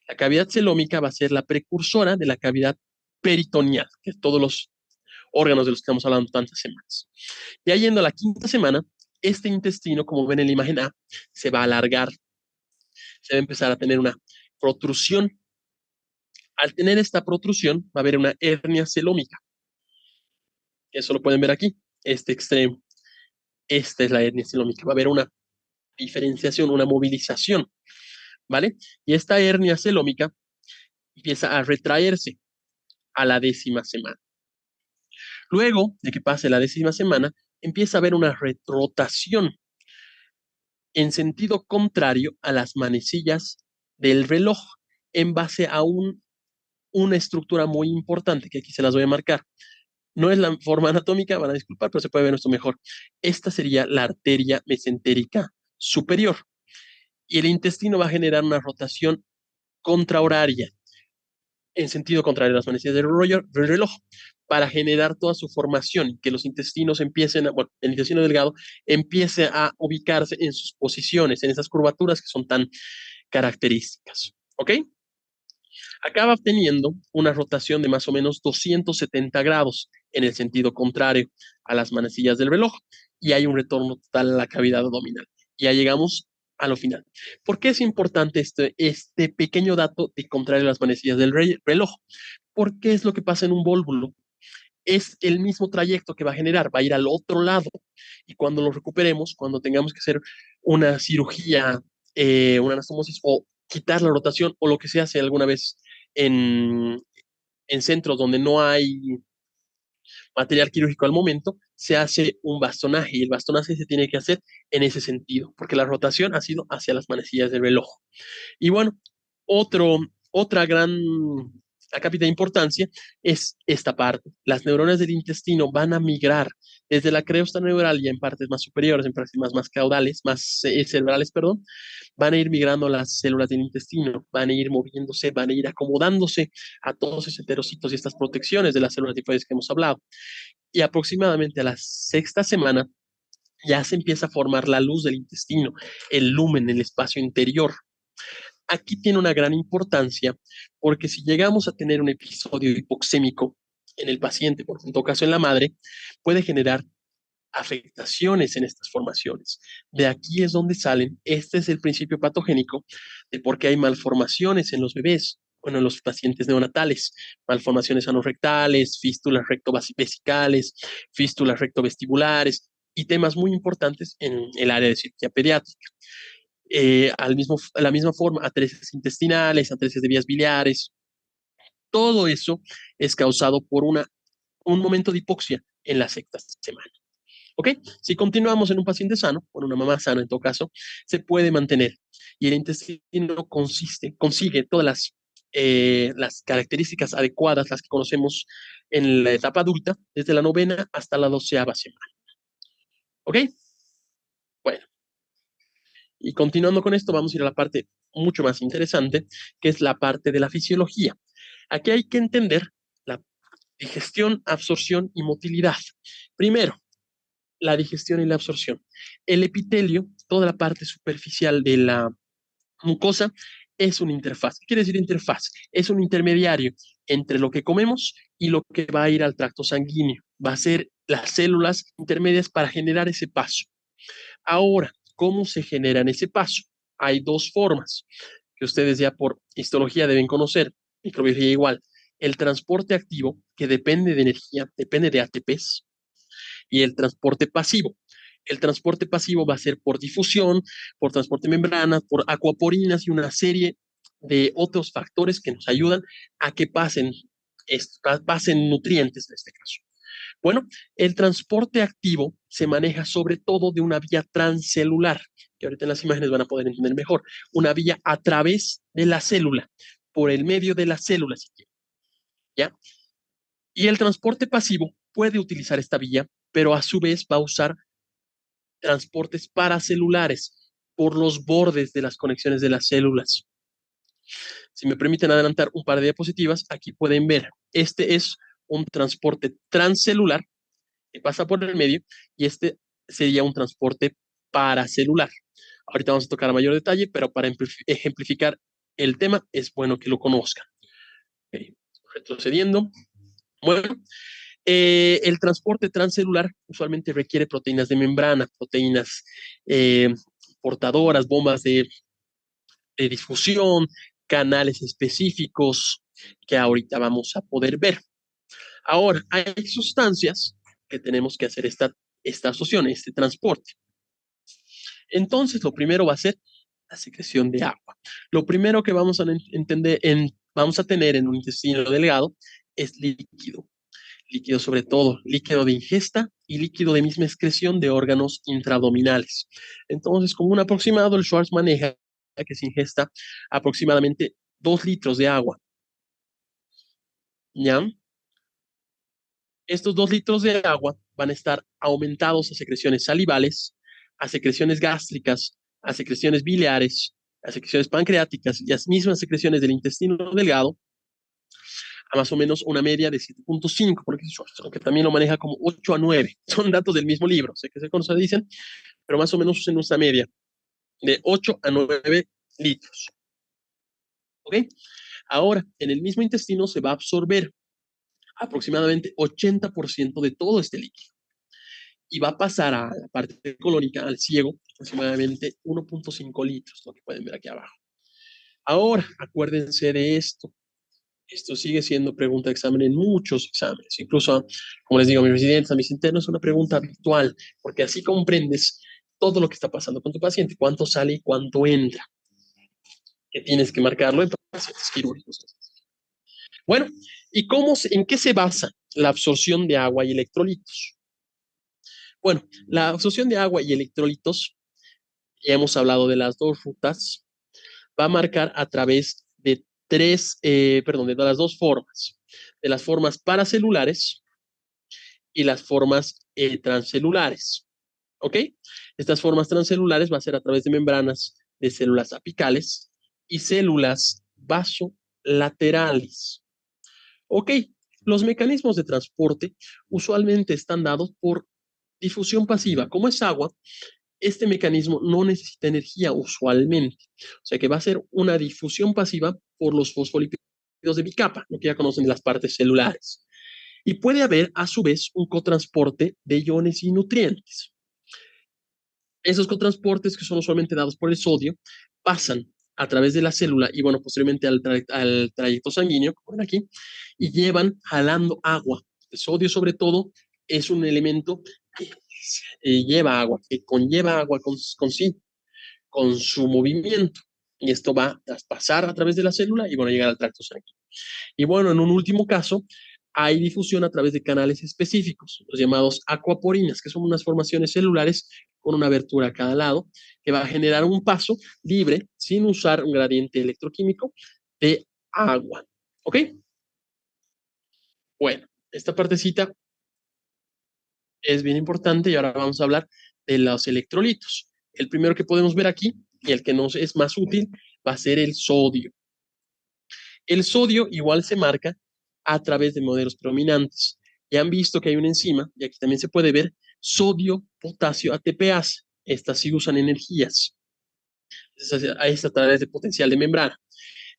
La cavidad celómica va a ser la precursora de la cavidad peritoneal, que es todos los órganos de los que estamos hablando tantas semanas. Ya yendo a la 5ª semana, este intestino, como ven en la imagen A, se va a alargar, se va a empezar a tener una protrusión. Al tener esta protrusión, va a haber una hernia celómica. Eso lo pueden ver aquí, este extremo. Esta es la hernia celómica. Va a haber una diferenciación, una movilización, ¿vale? Y esta hernia celómica empieza a retraerse a la 10ª semana. Luego de que pase la 10ª semana, empieza a haber una rotación en sentido contrario a las manecillas del reloj en base a una estructura muy importante que aquí se las voy a marcar. No es la forma anatómica, van a disculpar, pero se puede ver esto mejor. Esta sería la arteria mesentérica superior. Y el intestino va a generar una rotación contrahoraria en sentido contrario a las manecillas del reloj para generar toda su formación y que los intestinos empiecen, el intestino delgado empiece a ubicarse en sus posiciones, en esas curvaturas que son tan características. ¿Ok? Acaba teniendo una rotación de más o menos 270 grados en el sentido contrario a las manecillas del reloj y hay un retorno total a la cavidad abdominal. Ya llegamos a lo final. ¿Por qué es importante este pequeño dato de contrario a las manecillas del reloj? Porque es lo que pasa en un vólvulo. Es el mismo trayecto que va a generar, va a ir al otro lado. Y cuando lo recuperemos, cuando tengamos que hacer una cirugía, una anastomosis o quitar la rotación o lo que se hace alguna vez en, en centros donde no hay material quirúrgico al momento, se hace un bastonaje y el bastonaje se tiene que hacer en ese sentido, porque la rotación ha sido hacia las manecillas del reloj. Y bueno, otra gran cápita de importancia es esta parte. Las neuronas del intestino van a migrar desde la cresta neural ya en partes más superiores, en partes más caudales, más cerebrales, perdón, van a ir migrando las células del intestino, van a ir moviéndose, van a ir acomodándose a todos esos heterocitos y estas protecciones de las células tifoides que hemos hablado. Y aproximadamente a la 6ª semana ya se empieza a formar la luz del intestino, el lumen, el espacio interior. Aquí tiene una gran importancia porque si llegamos a tener un episodio hipoxémico en el paciente, por en todo caso en la madre, puede generar afectaciones en estas formaciones. De aquí es donde salen, este es el principio patogénico de por qué hay malformaciones en los bebés, bueno, en los pacientes neonatales, malformaciones anorrectales, fístulas rectovesicales, fístulas rectovestibulares y temas muy importantes en el área de cirugía pediátrica. a la misma forma, atresia intestinales, atresia de vías biliares. Todo eso es causado por un momento de hipoxia en la sexta semana. ¿Ok? Si continuamos en un paciente sano, o en una mamá sana en todo caso, se puede mantener. Y el intestino consigue todas las características adecuadas, las que conocemos en la etapa adulta, desde la 9ª hasta la 12ª semana. ¿Ok? Bueno. Y continuando con esto, vamos a ir a la parte mucho más interesante, que es la parte de la fisiología. Aquí hay que entender la digestión, absorción y motilidad. Primero, la digestión y la absorción. El epitelio, toda la parte superficial de la mucosa, es una interfaz. ¿Qué quiere decir interfaz? Es un intermediario entre lo que comemos y lo que va a ir al tracto sanguíneo. Va a ser las células intermedias para generar ese paso. Ahora, ¿cómo se generan ese paso? Hay dos formas que ustedes ya por histología deben conocer, microbiología igual. El transporte activo, que depende de energía, depende de ATPs, y el transporte pasivo. El transporte pasivo va a ser por difusión, por transporte de membranas, por acuaporinas y una serie de otros factores que nos ayudan a que pasen nutrientes en este caso. Bueno, el transporte activo se maneja sobre todo de una vía transcelular, que ahorita en las imágenes van a poder entender mejor, una vía a través de la célula, por el medio de la célula, si quieren, ¿ya? Y el transporte pasivo puede utilizar esta vía, pero a su vez va a usar transportes paracelulares por los bordes de las conexiones de las células. Si me permiten adelantar un par de diapositivas, aquí pueden ver, este es un transporte transcelular que pasa por el medio y este sería un transporte paracelular. Ahorita vamos a tocar a mayor detalle, pero para ejemplificar el tema es bueno que lo conozcan. Okay. Retrocediendo. Bueno, el transporte transcelular usualmente requiere proteínas de membrana, proteínas portadoras, bombas de difusión, canales específicos que ahorita vamos a poder ver. Ahora, hay sustancias que tenemos que hacer esta asociación, este transporte. Entonces, lo primero va a ser la secreción de agua. Lo primero que vamos a vamos a tener en un intestino delgado es líquido. Líquido sobre todo, líquido de ingesta y líquido de misma excreción de órganos intraabdominales. Entonces, como un aproximado, el Schwartz maneja que se ingesta aproximadamente 2 litros de agua. ¿Ya? Estos 2 litros de agua van a estar aumentados a secreciones salivales, a secreciones gástricas, a secreciones biliares, a secreciones pancreáticas y las mismas secreciones del intestino delgado, a más o menos una media de 7.5, porque aunque también lo maneja como 8 a 9. Son datos del mismo libro, sé que se contradicen, pero más o menos en una media de 8 a 9 litros. ¿Ok? Ahora, en el mismo intestino se va a absorber aproximadamente 80% de todo este líquido y va a pasar a la parte colónica, al ciego, aproximadamente 1.5 litros, lo que pueden ver aquí abajo. Ahora, acuérdense de esto. Esto sigue siendo pregunta de examen en muchos exámenes. Incluso, como les digo a mis residentes, a mis internos, es una pregunta habitual, porque así comprendes todo lo que está pasando con tu paciente, cuánto sale y cuánto entra. Que tienes que marcarlo en pacientes quirúrgicos. Bueno, ¿y en qué se basa la absorción de agua y electrolitos? Bueno, la absorción de agua y electrolitos, ya hemos hablado de las dos rutas, va a marcar a través de de las dos formas, de las formas paracelulares y las formas transcelulares. ¿Ok? Estas formas transcelulares va a ser a través de membranas de células apicales y células vasolaterales. ¿Ok? Los mecanismos de transporte usualmente están dados por difusión pasiva. Como es agua, este mecanismo no necesita energía usualmente. O sea que va a ser una difusión pasiva por los fosfolípidos de bicapa, lo que ya conocen de las partes celulares. Y puede haber, a su vez, un cotransporte de iones y nutrientes. Esos cotransportes, que son usualmente dados por el sodio, pasan a través de la célula y, bueno, posteriormente al trayecto sanguíneo, como ven aquí, y llevan jalando agua. El sodio, sobre todo, es un elemento que lleva agua, que conlleva agua con sí. con su movimiento. Y esto va a pasar a través de la célula y llegar al tracto sanguíneo. Y en un último caso, hay difusión a través de canales específicos, los llamados acuaporinas, que son unas formaciones celulares con una abertura a cada lado, que va a generar un paso libre, sin usar un gradiente electroquímico, de agua. ¿Ok? Bueno, esta partecita es bien importante y ahora vamos a hablar de los electrolitos. El primero que podemos ver aquí y el que nos es más útil va a ser el sodio. El sodio igual se marca a través de modelos predominantes. Ya han visto que hay una enzima, y aquí también se puede ver, sodio, potasio, ATPase. Estas sí usan energías. Es a través de potencial de membrana.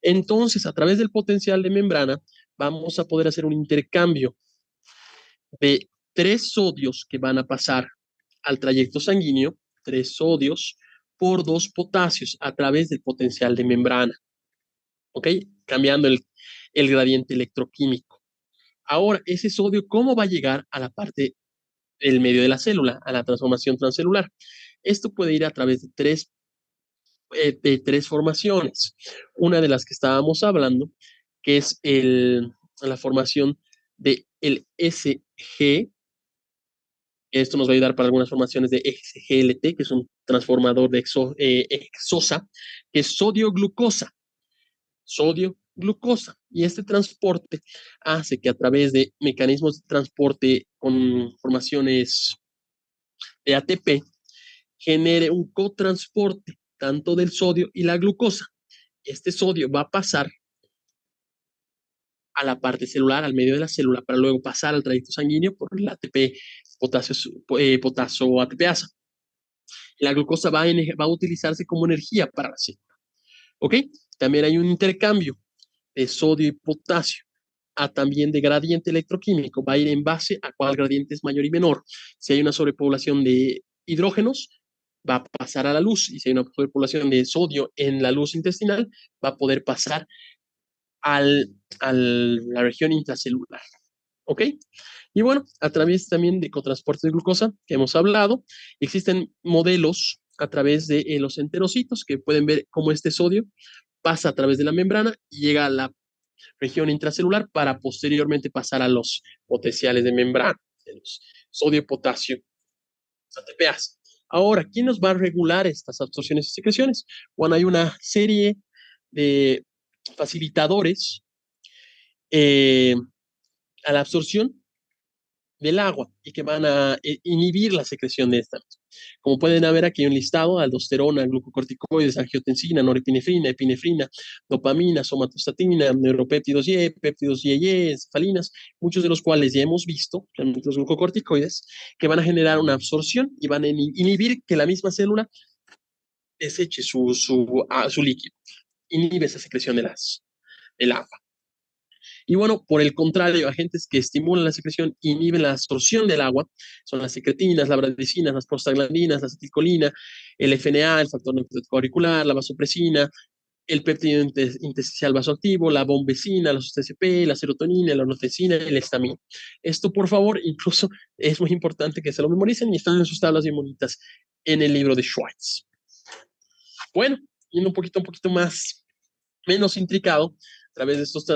Entonces, a través del potencial de membrana, vamos a poder hacer un intercambio de 3 sodios que van a pasar al trayecto sanguíneo, 3 sodios por 2 potasios a través del potencial de membrana. ¿Ok? Cambiando el gradiente electroquímico. Ahora, ese sodio, ¿cómo va a llegar a la parte del medio de la célula, a la transformación transcelular? Esto puede ir a través de tres formaciones. Una de las que estábamos hablando, que es la formación del SG. Esto nos va a ayudar para algunas formaciones de SGLT, que es un transformador de exosa, que es sodio-glucosa. Sodio-glucosa. Y este transporte hace que a través de mecanismos de transporte con formaciones de ATP genere un cotransporte tanto del sodio y la glucosa. Este sodio va a pasar a la parte celular, al medio de la célula, para luego pasar al trayecto sanguíneo por el ATP, potasio ATPasa. La glucosa va a utilizarse como energía para la célula. ¿Ok? También hay un intercambio de sodio y potasio, también de gradiente electroquímico. Va a ir en base a cuál gradiente es mayor y menor. Si hay una sobrepoblación de hidrógenos, va a pasar a la luz. Y si hay una sobrepoblación de sodio en la luz intestinal, va a poder pasar a la región intracelular. ¿Ok? Y a través también de cotransporte de glucosa, que hemos hablado, existen modelos a través de los enterocitos, que pueden ver cómo este sodio pasa a través de la membrana y llega a la región intracelular para posteriormente pasar a los potenciales de membrana, de los sodio, potasio, ATPase. Ahora, ¿quién nos va a regular estas absorciones y secreciones? Bueno, hay una serie de facilitadores a la absorción del agua y que van a inhibir la secreción de esta. Como pueden ver aquí hay un listado: aldosterona, glucocorticoides, angiotensina, norepinefrina, epinefrina, dopamina, somatostatina, neuropéptidos Y, péptidos IY, encefalinas, muchos de los cuales ya hemos visto, los glucocorticoides, que van a generar una absorción y van a inhibir que la misma célula deseche su líquido, inhibe esa secreción del agua. Y por el contrario, agentes que estimulan la secreción inhiben la absorción del agua son las secretinas, las bradicinas, las prostaglandinas, la acetilcolina, el FNA, el factor neurotrófico auricular, la vasopresina, el péptido intersticial vasoactivo, la bombecina, la TCP, la serotonina, la nortecina, el estamina. Esto, por favor, incluso es muy importante que se lo memoricen y están en sus tablas bien bonitas en el libro de Schwartz. Bueno, yendo un poquito más, menos intricado, a través de estos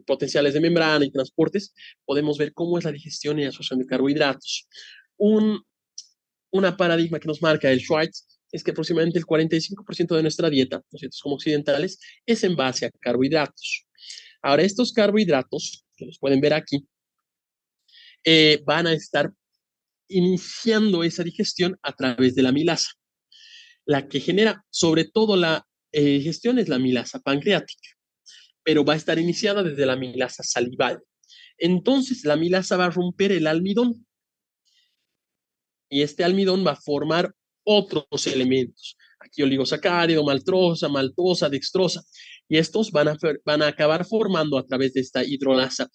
potenciales de membrana y transportes, podemos ver cómo es la digestión y absorción de carbohidratos. Una paradigma que nos marca el Schwartz es que aproximadamente el 45% de nuestra dieta, nosotros como occidentales, es en base a carbohidratos. Ahora, estos carbohidratos, que los pueden ver aquí, van a estar iniciando esa digestión a través de la amilasa. La que genera sobre todo la digestión es la amilasa pancreática, pero va a estar iniciada desde la amilasa salival. Entonces, la amilasa va a romper el almidón y este almidón va a formar otros elementos. Aquí oligosacárido, maltosa, dextrosa. Y estos van a acabar formando a través de esta hidrolasa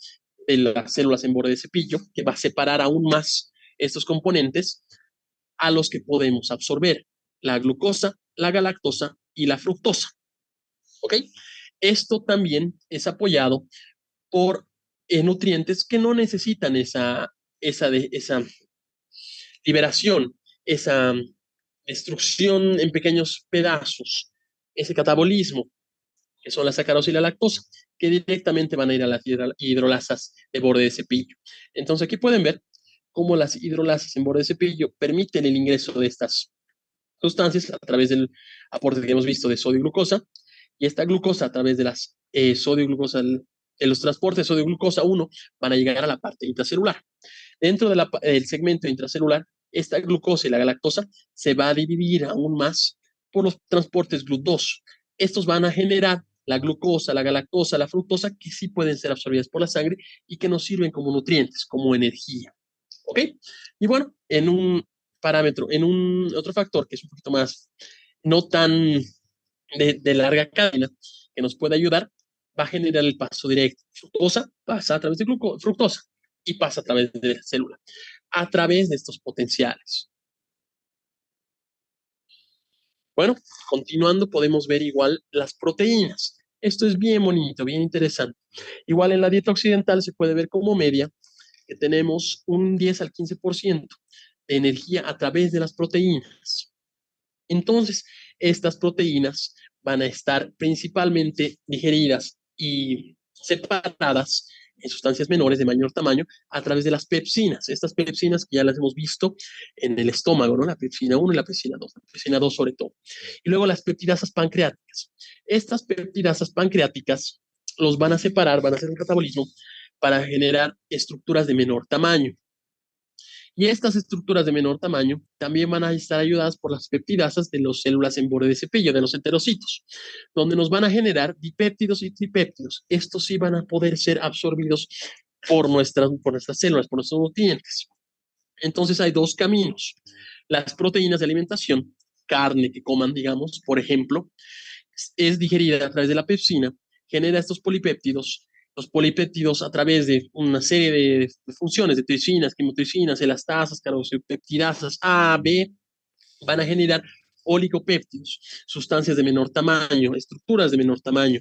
de las células en borde de cepillo, que va a separar aún más estos componentes a los que podemos absorber: la glucosa, la galactosa y la fructosa. ¿Ok? Esto también es apoyado por nutrientes que no necesitan esa liberación, esa destrucción en pequeños pedazos, ese catabolismo, que son la sacarosa y la lactosa, que directamente van a ir a las hidrolasas de borde de cepillo. Entonces aquí pueden ver cómo las hidrolasas en borde de cepillo permiten el ingreso de estas sustancias a través del aporte que hemos visto de sodio y glucosa, y esta glucosa a través de las sodio y glucosa, de los transportes de sodio y glucosa 1 van a llegar a la parte intracelular. Dentro del segmento intracelular, esta glucosa y la galactosa se va a dividir aún más por los transportes GLUT2. Estos van a generar la glucosa, la galactosa, la fructosa, que sí pueden ser absorbidas por la sangre y que nos sirven como nutrientes, como energía. ¿Ok? Y bueno, en un parámetro, en un otro factor que es un poquito más, no tan de larga cadena, que nos puede ayudar, va a generar el paso directo. Fructosa pasa a través de fructosa y pasa a través de la célula, a través de estos potenciales. Bueno, continuando podemos ver igual las proteínas. Esto es bien bonito, bien interesante. Igual en la dieta occidental se puede ver como media que tenemos un 10 al 15% de energía a través de las proteínas. Entonces, estas proteínas van a estar principalmente digeridas y separadas en sustancias menores de mayor tamaño a través de las pepsinas. Estas pepsinas que ya las hemos visto en el estómago, ¿no? La pepsina 1 y la pepsina 2, la pepsina 2 sobre todo. Y luego las peptidasas pancreáticas. Estas peptidasas pancreáticas los van a separar, van a hacer un catabolismo para generar estructuras de menor tamaño. Y estas estructuras de menor tamaño también van a estar ayudadas por las peptidasas de las células en borde de cepillo, de los enterocitos, donde nos van a generar dipéptidos y tripéptidos. Estos sí van a poder ser absorbidos por nuestras células, por nuestros nutrientes. Entonces hay dos caminos. Las proteínas de alimentación, carne que coman, digamos, por ejemplo, es digerida a través de la pepsina, genera estos polipéptidos. Los polipéptidos, a través de una serie de funciones de tricinas, quimotricinas, elastasas, carboxipeptidasas A, B, van a generar oligopéptidos, sustancias de menor tamaño, estructuras de menor tamaño,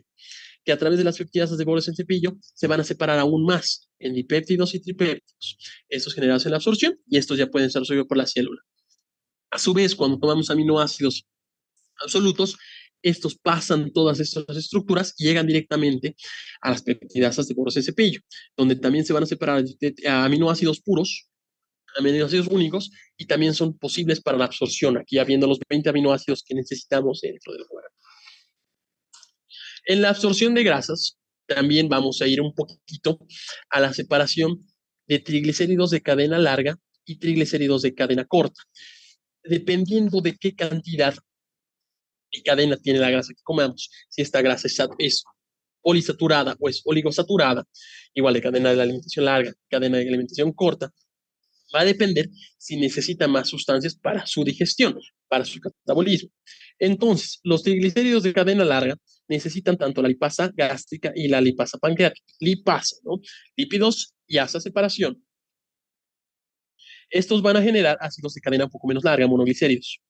que a través de las peptidasas de bordes en cepillo se van a separar aún más en dipéptidos y tripéptidos. Estos generados en la absorción y estos ya pueden ser absorbidos por la célula. A su vez, cuando tomamos aminoácidos absolutos, estos pasan todas estas estructuras y llegan directamente a las peptidasas de bordes en cepillo, donde también se van a separar a aminoácidos puros, aminoácidos únicos, y también son posibles para la absorción, aquí habiendo los 20 aminoácidos que necesitamos dentro del cuerpo. En la absorción de grasas, también vamos a ir un poquito a la separación de triglicéridos de cadena larga y triglicéridos de cadena corta. Dependiendo de qué cantidad y cadena tiene la grasa que comamos, si esta grasa es polisaturada o es oligosaturada, igual de cadena de la alimentación larga, cadena de alimentación corta, va a depender si necesita más sustancias para su digestión, para su catabolismo. Entonces, los triglicéridos de cadena larga necesitan tanto la lipasa gástrica y la lipasa pancreática. Lipasa, ¿no? Lípidos y asa separación. Estos van a generar ácidos de cadena un poco menos larga, monoglicéridos,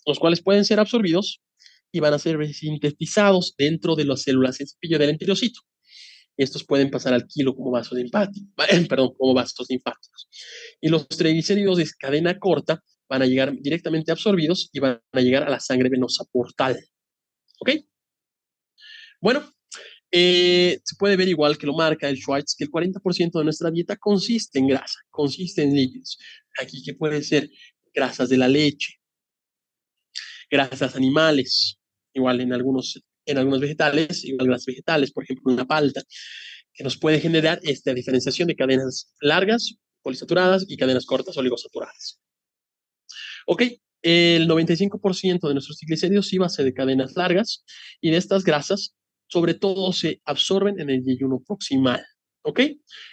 los cuales pueden ser absorbidos y van a ser sintetizados dentro de las células en cepillo del enterocito. Estos pueden pasar al kilo como vasos linfáticos, perdón, como vasos linfáticos. Y los triglicéridos de cadena corta van a llegar directamente absorbidos y van a llegar a la sangre venosa portal. ¿Ok? Bueno, se puede ver igual que lo marca el Schwartz, que el 40% de nuestra dieta consiste en grasa, consiste en lípidos. Aquí que puede ser grasas de la leche, grasas animales, igual en algunos vegetales, igual grasas vegetales, por ejemplo, una palta, que nos puede generar esta diferenciación de cadenas largas, polisaturadas, y cadenas cortas, oligosaturadas. Ok, el 95% de nuestros triglicéridos sí va a ser de cadenas largas, y de estas grasas, sobre todo, se absorben en el yeyuno proximal. ¿Ok?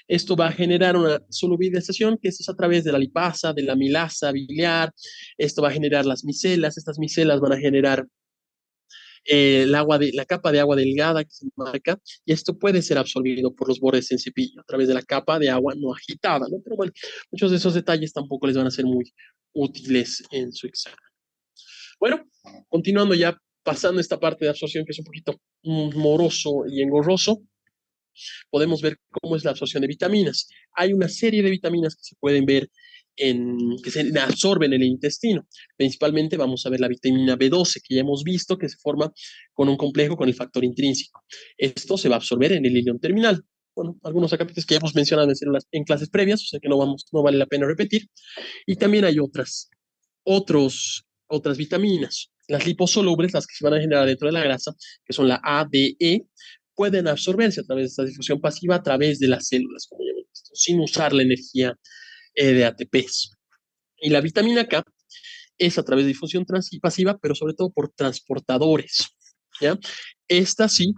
Esto va a generar una solubilización que es a través de la lipasa, de la amilasa biliar. Esto va a generar las micelas. Estas micelas van a generar la capa de agua delgada que se marca, y esto puede ser absorbido por los bordes en cepillo a través de la capa de agua no agitada, ¿no? Pero bueno, muchos de esos detalles tampoco les van a ser muy útiles en su examen. Bueno, continuando ya, pasando esta parte de absorción que es un poquito moroso y engorroso, podemos ver cómo es la absorción de vitaminas. Hay una serie de vitaminas que se pueden ver que se absorben en el intestino. Principalmente vamos a ver la vitamina B12, que ya hemos visto que se forma con un complejo con el factor intrínseco. Esto se va a absorber en el ilion terminal. Bueno, algunos acápites que ya hemos mencionado en clases previas, o sea que no vale la pena repetir. Y también hay otras vitaminas. Las liposolubles, las que se van a generar dentro de la grasa, que son la A, D, E, pueden absorberse a través de esta difusión pasiva a través de las células, como ya hemos visto, sin usar la energía de ATPs. Y la vitamina K es a través de difusión pasiva, pero sobre todo por transportadores. ¿Ya? Esta sí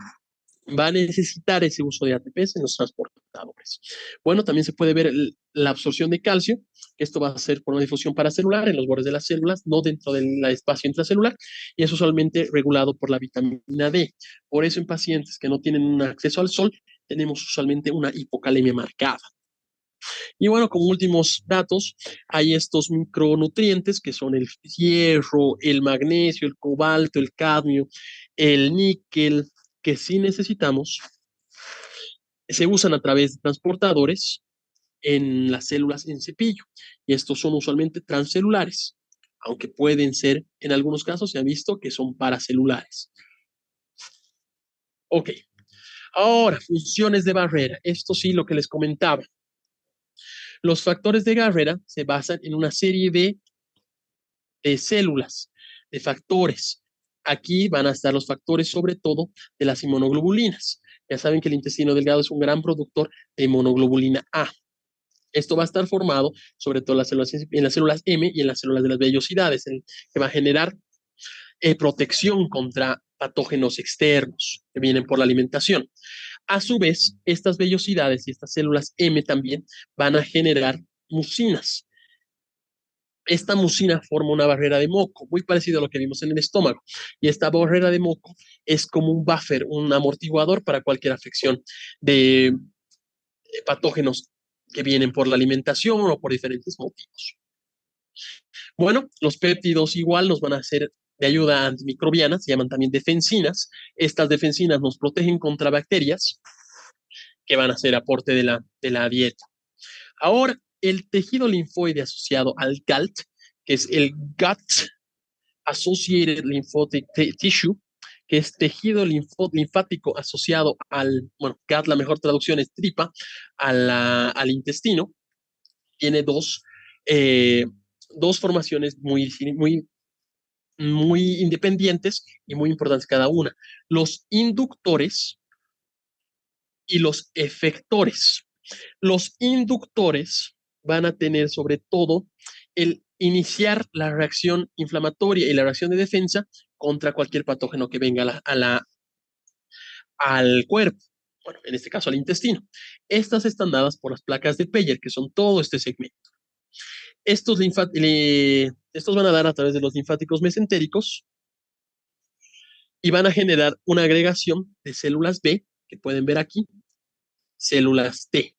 va a necesitar ese uso de ATPs en los transportadores. Bueno, también se puede ver la absorción de calcio. Esto va a ser por una difusión paracelular en los bordes de las células, no dentro del espacio intracelular, y es usualmente regulado por la vitamina D. Por eso en pacientes que no tienen un acceso al sol, tenemos usualmente una hipocalemia marcada. Y bueno, como últimos datos, hay estos micronutrientes que son el hierro, el magnesio, el cobalto, el cadmio, el níquel, que sí necesitamos, se usan a través de transportadores en las células en cepillo. Y estos son usualmente transcelulares, aunque pueden ser, en algunos casos se ha visto que son paracelulares. Ok. Ahora, funciones de barrera. Esto sí, lo que les comentaba. Los factores de barrera se basan en una serie de células, de factores. Aquí van a estar los factores, sobre todo, de las inmunoglobulinas. Ya saben que el intestino delgado es un gran productor de inmunoglobulina A. Esto va a estar formado sobre todo en las células M y en las células de las vellosidades, que va a generar protección contra patógenos externos que vienen por la alimentación. A su vez, estas vellosidades y estas células M también van a generar mucinas. Esta mucina forma una barrera de moco, muy parecido a lo que vimos en el estómago. Y esta barrera de moco es como un buffer, un amortiguador para cualquier afección de patógenos que vienen por la alimentación o por diferentes motivos. Bueno, los péptidos igual nos van a hacer de ayuda antimicrobiana, se llaman también defensinas. Estas defensinas nos protegen contra bacterias que van a ser aporte de la dieta. Ahora, el tejido linfoide asociado al GALT, que es el Gut Associated Lymphatic Tissue, que es tejido linfático asociado al, bueno, GAT, la mejor traducción es tripa, al intestino. Tiene dos formaciones muy independientes y muy importantes cada una. Los inductores y los efectores. Los inductores van a tener sobre todo el iniciar la reacción inflamatoria y la reacción de defensa contra cualquier patógeno que venga al cuerpo. Bueno, en este caso al intestino. Estas están dadas por las placas de Peyer, que son todo este segmento. Estos van a dar a través de los linfáticos mesentéricos y van a generar una agregación de células B, que pueden ver aquí, células T.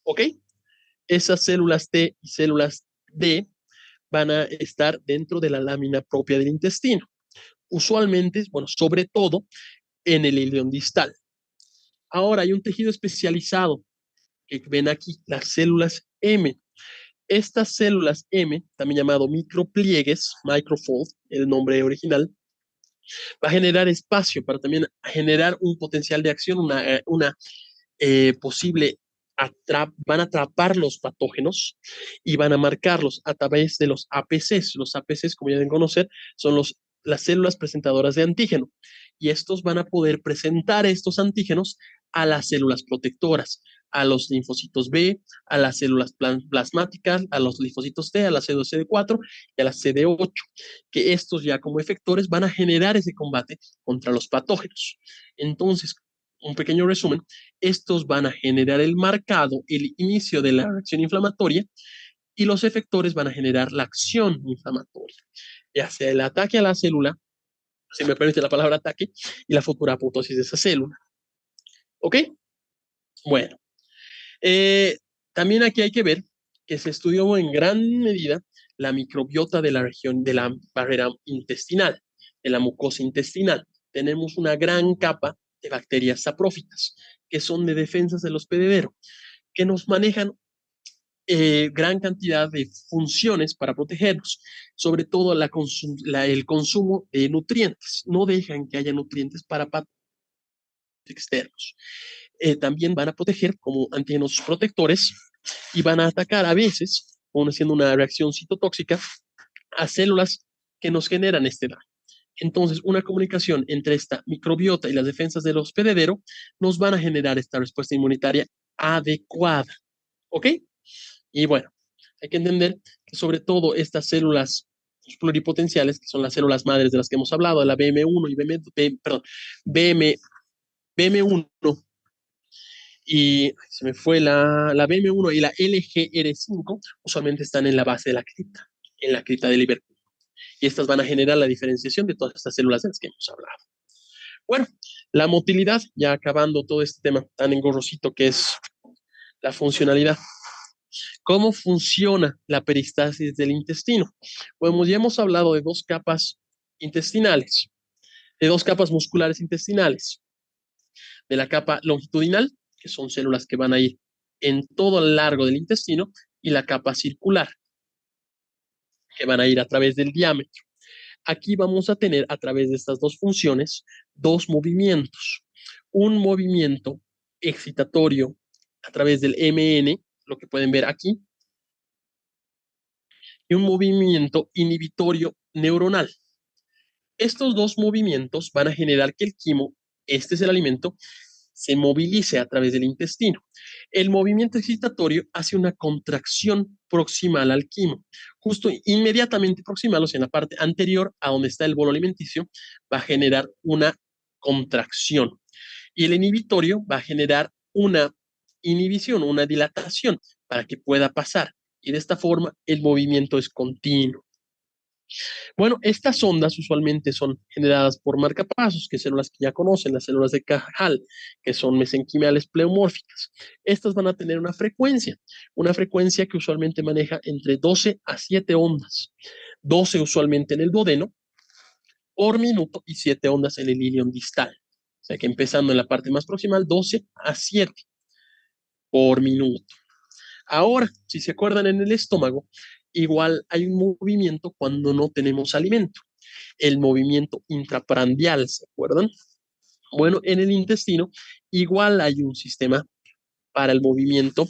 ¿Ok? Esas células T y células D van a estar dentro de la lámina propia del intestino. Usualmente, bueno, sobre todo en el ilion distal. Ahora hay un tejido especializado que ven aquí, las células M. Estas células M, también llamado micropliegues, microfold, el nombre original, va a generar espacio para también generar un potencial de acción, una posible van a atrapar los patógenos y van a marcarlos a través de los APCs. Los APCs, como ya deben conocer, son las células presentadoras de antígeno. Y estos van a poder presentar estos antígenos a las células protectoras, a los linfocitos B, a las células plasmáticas, a los linfocitos T, a la CD4 y a la CD8, que estos ya como efectores van a generar ese combate contra los patógenos. Entonces, un pequeño resumen, estos van a generar el marcado, el inicio de la reacción inflamatoria, y los efectores van a generar la acción inflamatoria, ya sea el ataque a la célula, si me permite la palabra ataque, y la futura apoptosis de esa célula. ¿Ok? Bueno, también aquí hay que ver que se estudió en gran medida la microbiota de la región de la barrera intestinal, de la mucosa intestinal. Tenemos una gran capa de bacterias saprófitas, que son de defensas del hospedadero, que nos manejan gran cantidad de funciones para protegernos, sobre todo el consumo de nutrientes. No dejan que haya nutrientes para patógenos externos. También van a proteger como antígenos protectores y van a atacar a veces, aún haciendo una reacción citotóxica, a células que nos generan este daño. Entonces, una comunicación entre esta microbiota y las defensas del hospedadero nos van a generar esta respuesta inmunitaria adecuada. ¿Ok? Y bueno, hay que entender que sobre todo estas células pluripotenciales, que son las células madres de las que hemos hablado, la BM1 y BM1 y se me fue la BM1 y la LGR5, usualmente están en la base de la cripta de Liverpool. Y estas van a generar la diferenciación de todas estas células de las que hemos hablado. Bueno, la motilidad, ya acabando todo este tema tan engorrosito que es la funcionalidad. ¿Cómo funciona la peristalsis del intestino? Bueno, ya hemos hablado de dos capas intestinales, de dos capas musculares intestinales, de la capa longitudinal, que son células que van a ir en todo el largo del intestino, y la capa circular, que van a ir a través del diámetro. Aquí vamos a tener a través de estas dos funciones dos movimientos. Un movimiento excitatorio a través del MN, lo que pueden ver aquí, y un movimiento inhibitorio neuronal. Estos dos movimientos van a generar que el quimo, este es el alimento, se movilice a través del intestino. El movimiento excitatorio hace una contracción proximal al quimo, justo inmediatamente proximal, o sea, en la parte anterior a donde está el bolo alimenticio, va a generar una contracción. Y el inhibitorio va a generar una inhibición, una dilatación, para que pueda pasar. Y de esta forma, el movimiento es continuo. Bueno, estas ondas usualmente son generadas por marcapasos, que son las que ya conocen, las células de Cajal, que son mesenquimales pleomórficas. Estas van a tener una frecuencia que usualmente maneja entre 12 a 7 ondas. 12 usualmente en el duodeno por minuto y 7 ondas en el ilion distal. O sea que empezando en la parte más proximal, 12 a 7 por minuto. Ahora, si se acuerdan en el estómago, igual hay un movimiento cuando no tenemos alimento. El movimiento intraprandial, ¿se acuerdan? Bueno, en el intestino igual hay un sistema para el movimiento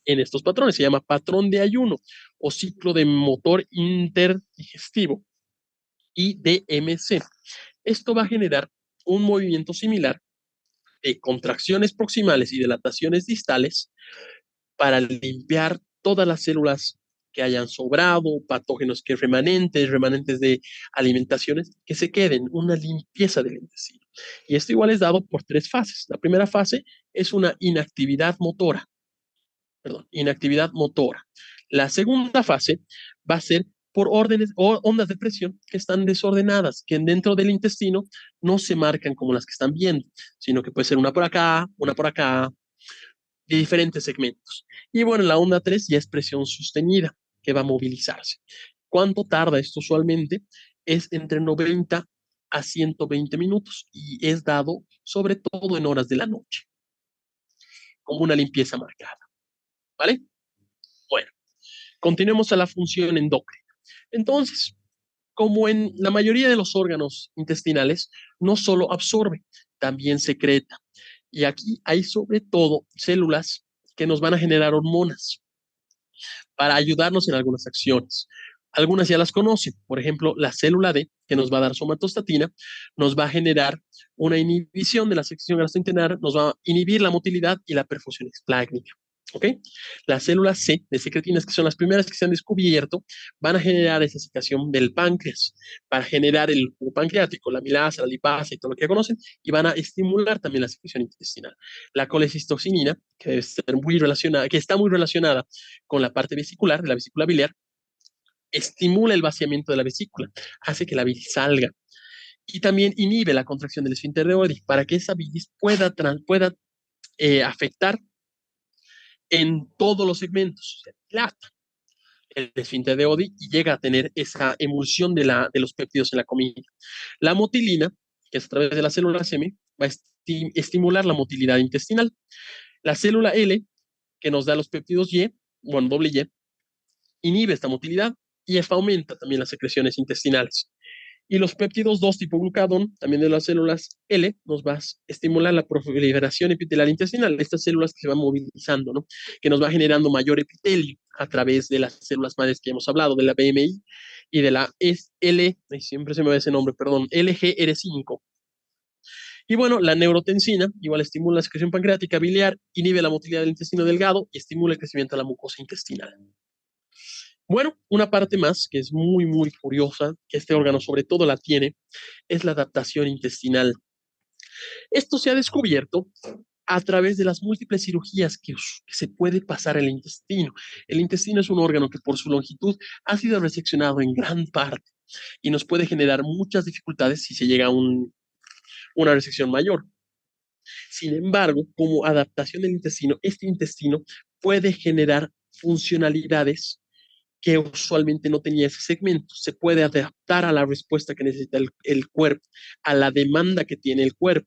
en estos patrones. Se llama patrón de ayuno o ciclo de motor interdigestivo, IDMC. Esto va a generar un movimiento similar de contracciones proximales y dilataciones distales para limpiar todas las células que hayan sobrado, patógenos que remanentes de alimentaciones, que se queden, una limpieza del intestino. Y esto igual es dado por 3 fases. La primera fase es una inactividad motora. La segunda fase va a ser por ondas de presión que están desordenadas, que dentro del intestino no se marcan como las que están viendo, sino que puede ser una por acá, de diferentes segmentos. Y bueno, la onda 3 ya es presión sostenida, que va a movilizarse. ¿Cuánto tarda esto usualmente? Es entre 90 a 120 minutos y es dado sobre todo en horas de la noche, como una limpieza marcada. ¿Vale? Bueno, continuemos a la función endocrina. Entonces, como en la mayoría de los órganos intestinales, no solo absorbe, también secreta. Y aquí hay sobre todo células que nos van a generar hormonas para ayudarnos en algunas acciones. Algunas ya las conocen, por ejemplo, la célula D, que nos va a dar somatostatina, nos va a generar una inhibición de la secreción gastrointestinal, nos va a inhibir la motilidad y la perfusión esplácnica. ¿Ok? Las células C de secretinas, que son las primeras que se han descubierto, van a generar esa secreción del páncreas para generar el jugo pancreático, la amilasa, la lipasa y todo lo que ya conocen, y van a estimular también la secreción intestinal. La colecistocinina, que debe estar muy relacionada, que está muy relacionada con la parte vesicular, de la vesícula biliar, estimula el vaciamiento de la vesícula, hace que la bilis salga y también inhibe la contracción del esfínter de Oddi para que esa bilis pueda afectar en todos los segmentos. Se dilata el esfínter de Oddi y llega a tener esa emulsión de los péptidos en la comida. La motilina, que es a través de la célula M, va a estimular la motilidad intestinal. La célula L, que nos da los péptidos Y, bueno, doble Y, inhibe esta motilidad y F aumenta también las secreciones intestinales. Y los péptidos 2 tipo glucagón, también de las células L, nos va a estimular la proliferación epitelial intestinal, estas células que se van movilizando, ¿no? Que nos va generando mayor epitelio a través de las células madres que hemos hablado, de la BMI y de la siempre se me va ese nombre, perdón, LGR5. Y bueno, la neurotensina igual estimula la secreción pancreática biliar, inhibe la motilidad del intestino delgado y estimula el crecimiento de la mucosa intestinal. Bueno, una parte más que es muy, muy curiosa, que este órgano sobre todo la tiene, es la adaptación intestinal. Esto se ha descubierto a través de las múltiples cirugías que se puede pasar el intestino. El intestino es un órgano que por su longitud ha sido reseccionado en gran parte y nos puede generar muchas dificultades si se llega a una resección mayor. Sin embargo, como adaptación del intestino, este intestino puede generar funcionalidades que usualmente no tenía ese segmento. Se puede adaptar a la respuesta que necesita el cuerpo, a la demanda que tiene el cuerpo.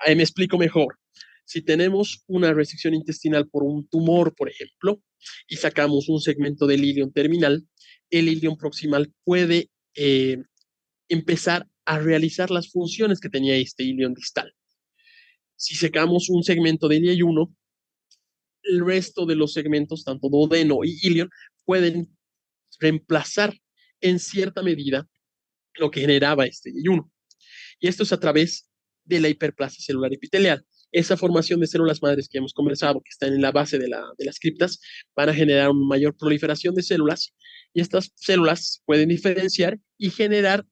Ahí me explico mejor. Si tenemos una resección intestinal por un tumor, por ejemplo, y sacamos un segmento del ilion terminal, el ilion proximal puede empezar a realizar las funciones que tenía este ilion distal. Si sacamos un segmento del IE1, el resto de los segmentos, tanto duodeno y ilion, pueden reemplazar en cierta medida lo que generaba este IE1. Y esto es a través de la hiperplasia celular epitelial. Esa formación de células madres que hemos conversado, que están en la base de las criptas, van a generar una mayor proliferación de células y estas células pueden diferenciar y generar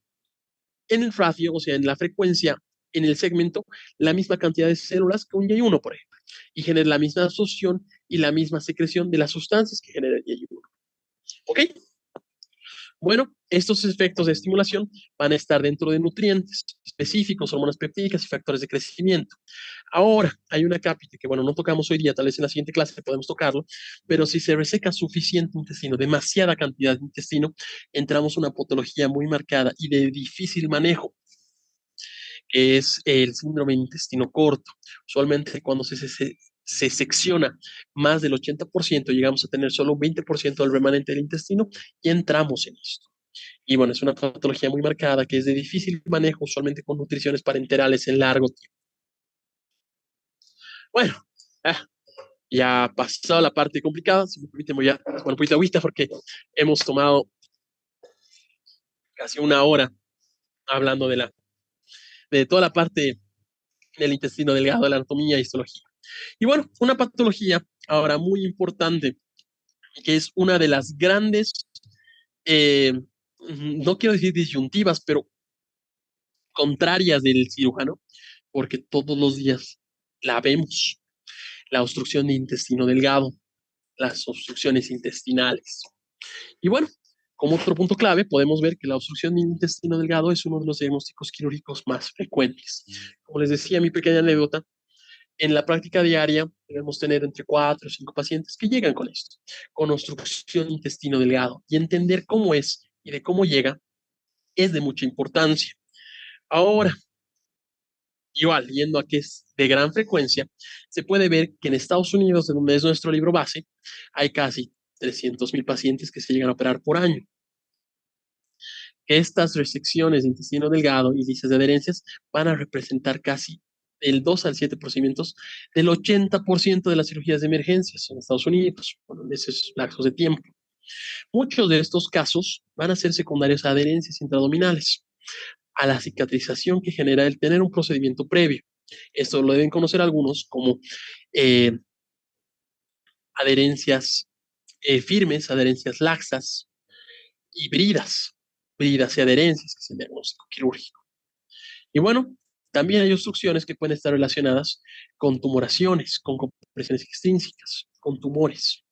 en el ratio, o sea, en la frecuencia, en el segmento, la misma cantidad de células que un Y1, por ejemplo, y genera la misma absorción y la misma secreción de las sustancias que genera el Y1. ¿Ok? Bueno, estos efectos de estimulación van a estar dentro de nutrientes específicos, hormonas peptídicas y factores de crecimiento. Ahora, hay una cápita que, bueno, no tocamos hoy día, tal vez en la siguiente clase podemos tocarlo, pero si se reseca suficiente intestino, demasiada cantidad de intestino, entramos en una patología muy marcada y de difícil manejo, que es el síndrome de intestino corto. Usualmente cuando se secciona más del 80%, llegamos a tener solo un 20% del remanente del intestino y entramos en esto. Y bueno, es una patología muy marcada que es de difícil manejo, usualmente con nutriciones parenterales en largo tiempo. Bueno, ya pasado la parte complicada, si me permiten voy a tomar un poquito de agüita porque hemos tomado casi una hora hablando de toda la parte del intestino delgado, de la anatomía y histología. Y bueno, una patología ahora muy importante, que es una de las grandes, no quiero decir disyuntivas, pero contrarias del cirujano, porque todos los días la vemos, la obstrucción de intestino delgado, las obstrucciones intestinales. Y bueno, como otro punto clave, podemos ver que la obstrucción de intestino delgado es uno de los diagnósticos quirúrgicos más frecuentes. Como les decía, mi pequeña anécdota, en la práctica diaria debemos tener entre 4 o 5 pacientes que llegan con esto, con obstrucción de intestino delgado, y entender cómo es y de cómo llega es de mucha importancia. Ahora, igual, yendo a que es de gran frecuencia, se puede ver que en Estados Unidos, de donde es nuestro libro base, hay casi 300,000 pacientes que se llegan a operar por año. Estas resecciones de intestino delgado y listas de adherencias van a representar casi el 2 al 7 procedimientos del 80% de las cirugías de emergencias en Estados Unidos, en esos lapsos de tiempo. Muchos de estos casos van a ser secundarios a adherencias intraabdominales, a la cicatrización que genera el tener un procedimiento previo. Esto lo deben conocer algunos como adherencias firmes, adherencias laxas, híbridas y adherencias, que es el diagnóstico quirúrgico. Y bueno, también hay obstrucciones que pueden estar relacionadas con tumoraciones, con compresiones extrínsecas, con tumores.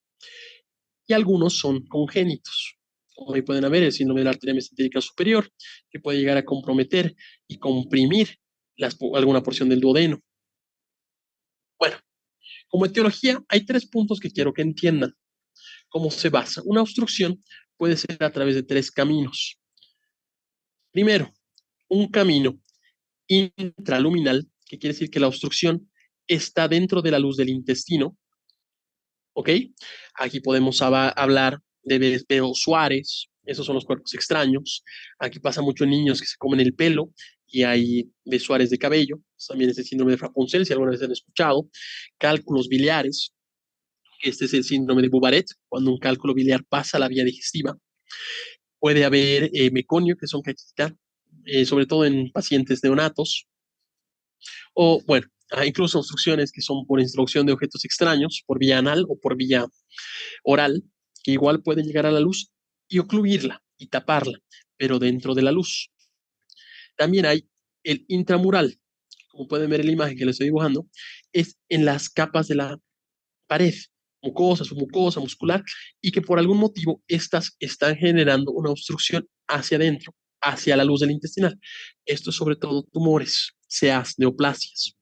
Y algunos son congénitos. Como ahí pueden ver, el síndrome de la arteria mesentérica superior, que puede llegar a comprometer y comprimir alguna porción del duodeno. Bueno, como etiología, hay 3 puntos que quiero que entiendan cómo se basa. Una obstrucción puede ser a través de 3 caminos. Primero, un camino intraluminal, que quiere decir que la obstrucción está dentro de la luz del intestino, ¿ok? Aquí podemos hablar de Bebel Suárez, esos son los cuerpos extraños. Aquí pasa mucho en niños que se comen el pelo y hay Suárez de cabello. También es el síndrome de Fraponzel, si alguna vez han escuchado. Cálculos biliares, este es el síndrome de Bubaret, cuando un cálculo biliar pasa a la vía digestiva. Puede haber meconio, que son caquita, sobre todo en pacientes neonatos. O, bueno, hay incluso obstrucciones que son por introducción de objetos extraños, por vía anal o por vía oral, que igual pueden llegar a la luz y ocluirla y taparla, pero dentro de la luz. También hay el intramural, como pueden ver en la imagen que les estoy dibujando, es en las capas de la pared, mucosa, submucosa, muscular, y que por algún motivo estas están generando una obstrucción hacia adentro, hacia la luz del intestinal. Esto es sobre todo tumores, seas neoplasias,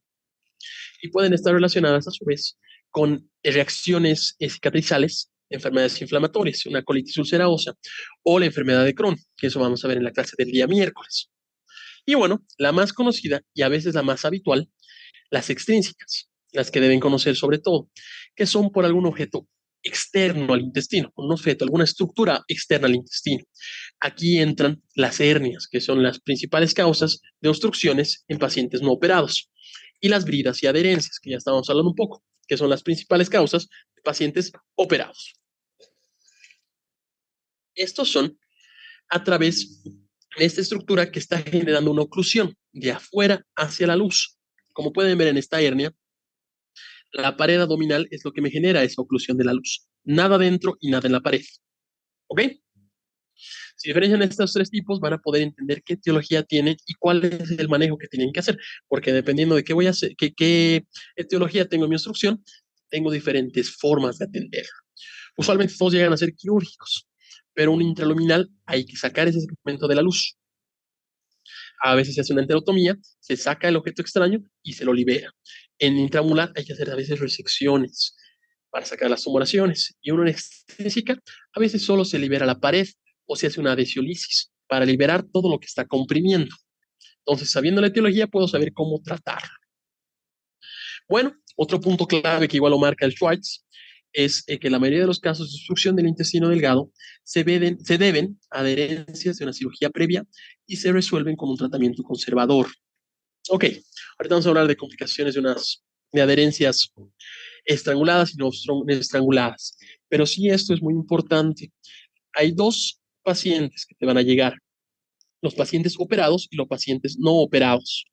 y pueden estar relacionadas a su vez con reacciones cicatrizales, enfermedades inflamatorias, una colitis ulcerosa o la enfermedad de Crohn, que eso vamos a ver en la clase del día miércoles. Y bueno, la más conocida y a veces la más habitual, las extrínsecas, las que deben conocer sobre todo, que son por algún objeto externo al intestino, un objeto, alguna estructura externa al intestino. Aquí entran las hernias, que son las principales causas de obstrucciones en pacientes no operados, y las bridas y adherencias, que ya estábamos hablando un poco, que son las principales causas de pacientes operados. Estos son a través de esta estructura que está generando una oclusión de afuera hacia la luz. Como pueden ver en esta hernia, la pared abdominal es lo que me genera esa oclusión de la luz. Nada dentro y nada en la pared. ¿Ok? Si diferencian estos tres tipos, van a poder entender qué etiología tienen y cuál es el manejo que tienen que hacer. Porque dependiendo de qué voy a hacer, qué etiología tengo en mi obstrucción, tengo diferentes formas de atender. Usualmente todos llegan a ser quirúrgicos, pero un intraluminal hay que sacar ese segmento de la luz. A veces se hace una enterotomía, se saca el objeto extraño y se lo libera. En intramural hay que hacer a veces resecciones para sacar las tumoraciones. Y una extrínseca, a veces solo se libera la pared o se hace una adhesiolisis para liberar todo lo que está comprimiendo. Entonces, sabiendo la etiología, puedo saber cómo tratarla. Bueno, otro punto clave que igual lo marca el Schwartz es que la mayoría de los casos de obstrucción del intestino delgado se deben a adherencias de una cirugía previa y se resuelven con un tratamiento conservador. Ok, ahorita vamos a hablar de complicaciones de adherencias estranguladas y no estranguladas. Pero sí, esto es muy importante. Hay dos pacientes que te van a llegar, los pacientes operados y los pacientes no operados.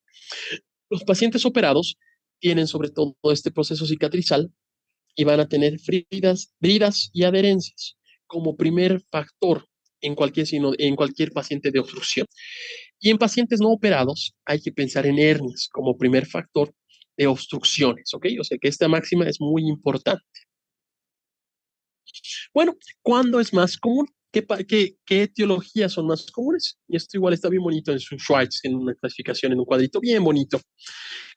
Los pacientes operados tienen sobre todo este proceso cicatrizal y van a tener bridas y adherencias como primer factor en cualquier paciente de obstrucción. Y en pacientes no operados hay que pensar en hernias como primer factor de obstrucciones, ¿ok? O sea que esta máxima es muy importante. Bueno, ¿cuándo es más común? ¿Qué etiologías son más comunes? Y esto igual está bien bonito en su Schwartz, en una clasificación, en un cuadrito bien bonito.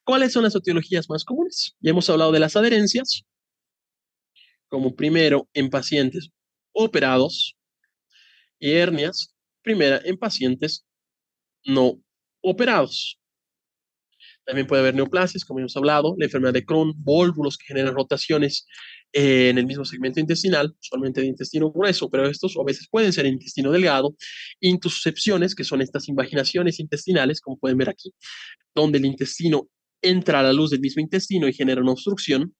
¿Cuáles son las etiologías más comunes? Ya hemos hablado de las adherencias, como primero en pacientes operados, y hernias, primera en pacientes no operados. También puede haber neoplasias, como hemos hablado, la enfermedad de Crohn, vólvulos que generan rotaciones en el mismo segmento intestinal, usualmente de intestino grueso, pero estos a veces pueden ser intestino delgado, intussuscepciones, que son estas invaginaciones intestinales, como pueden ver aquí, donde el intestino entra a la luz del mismo intestino y genera una obstrucción.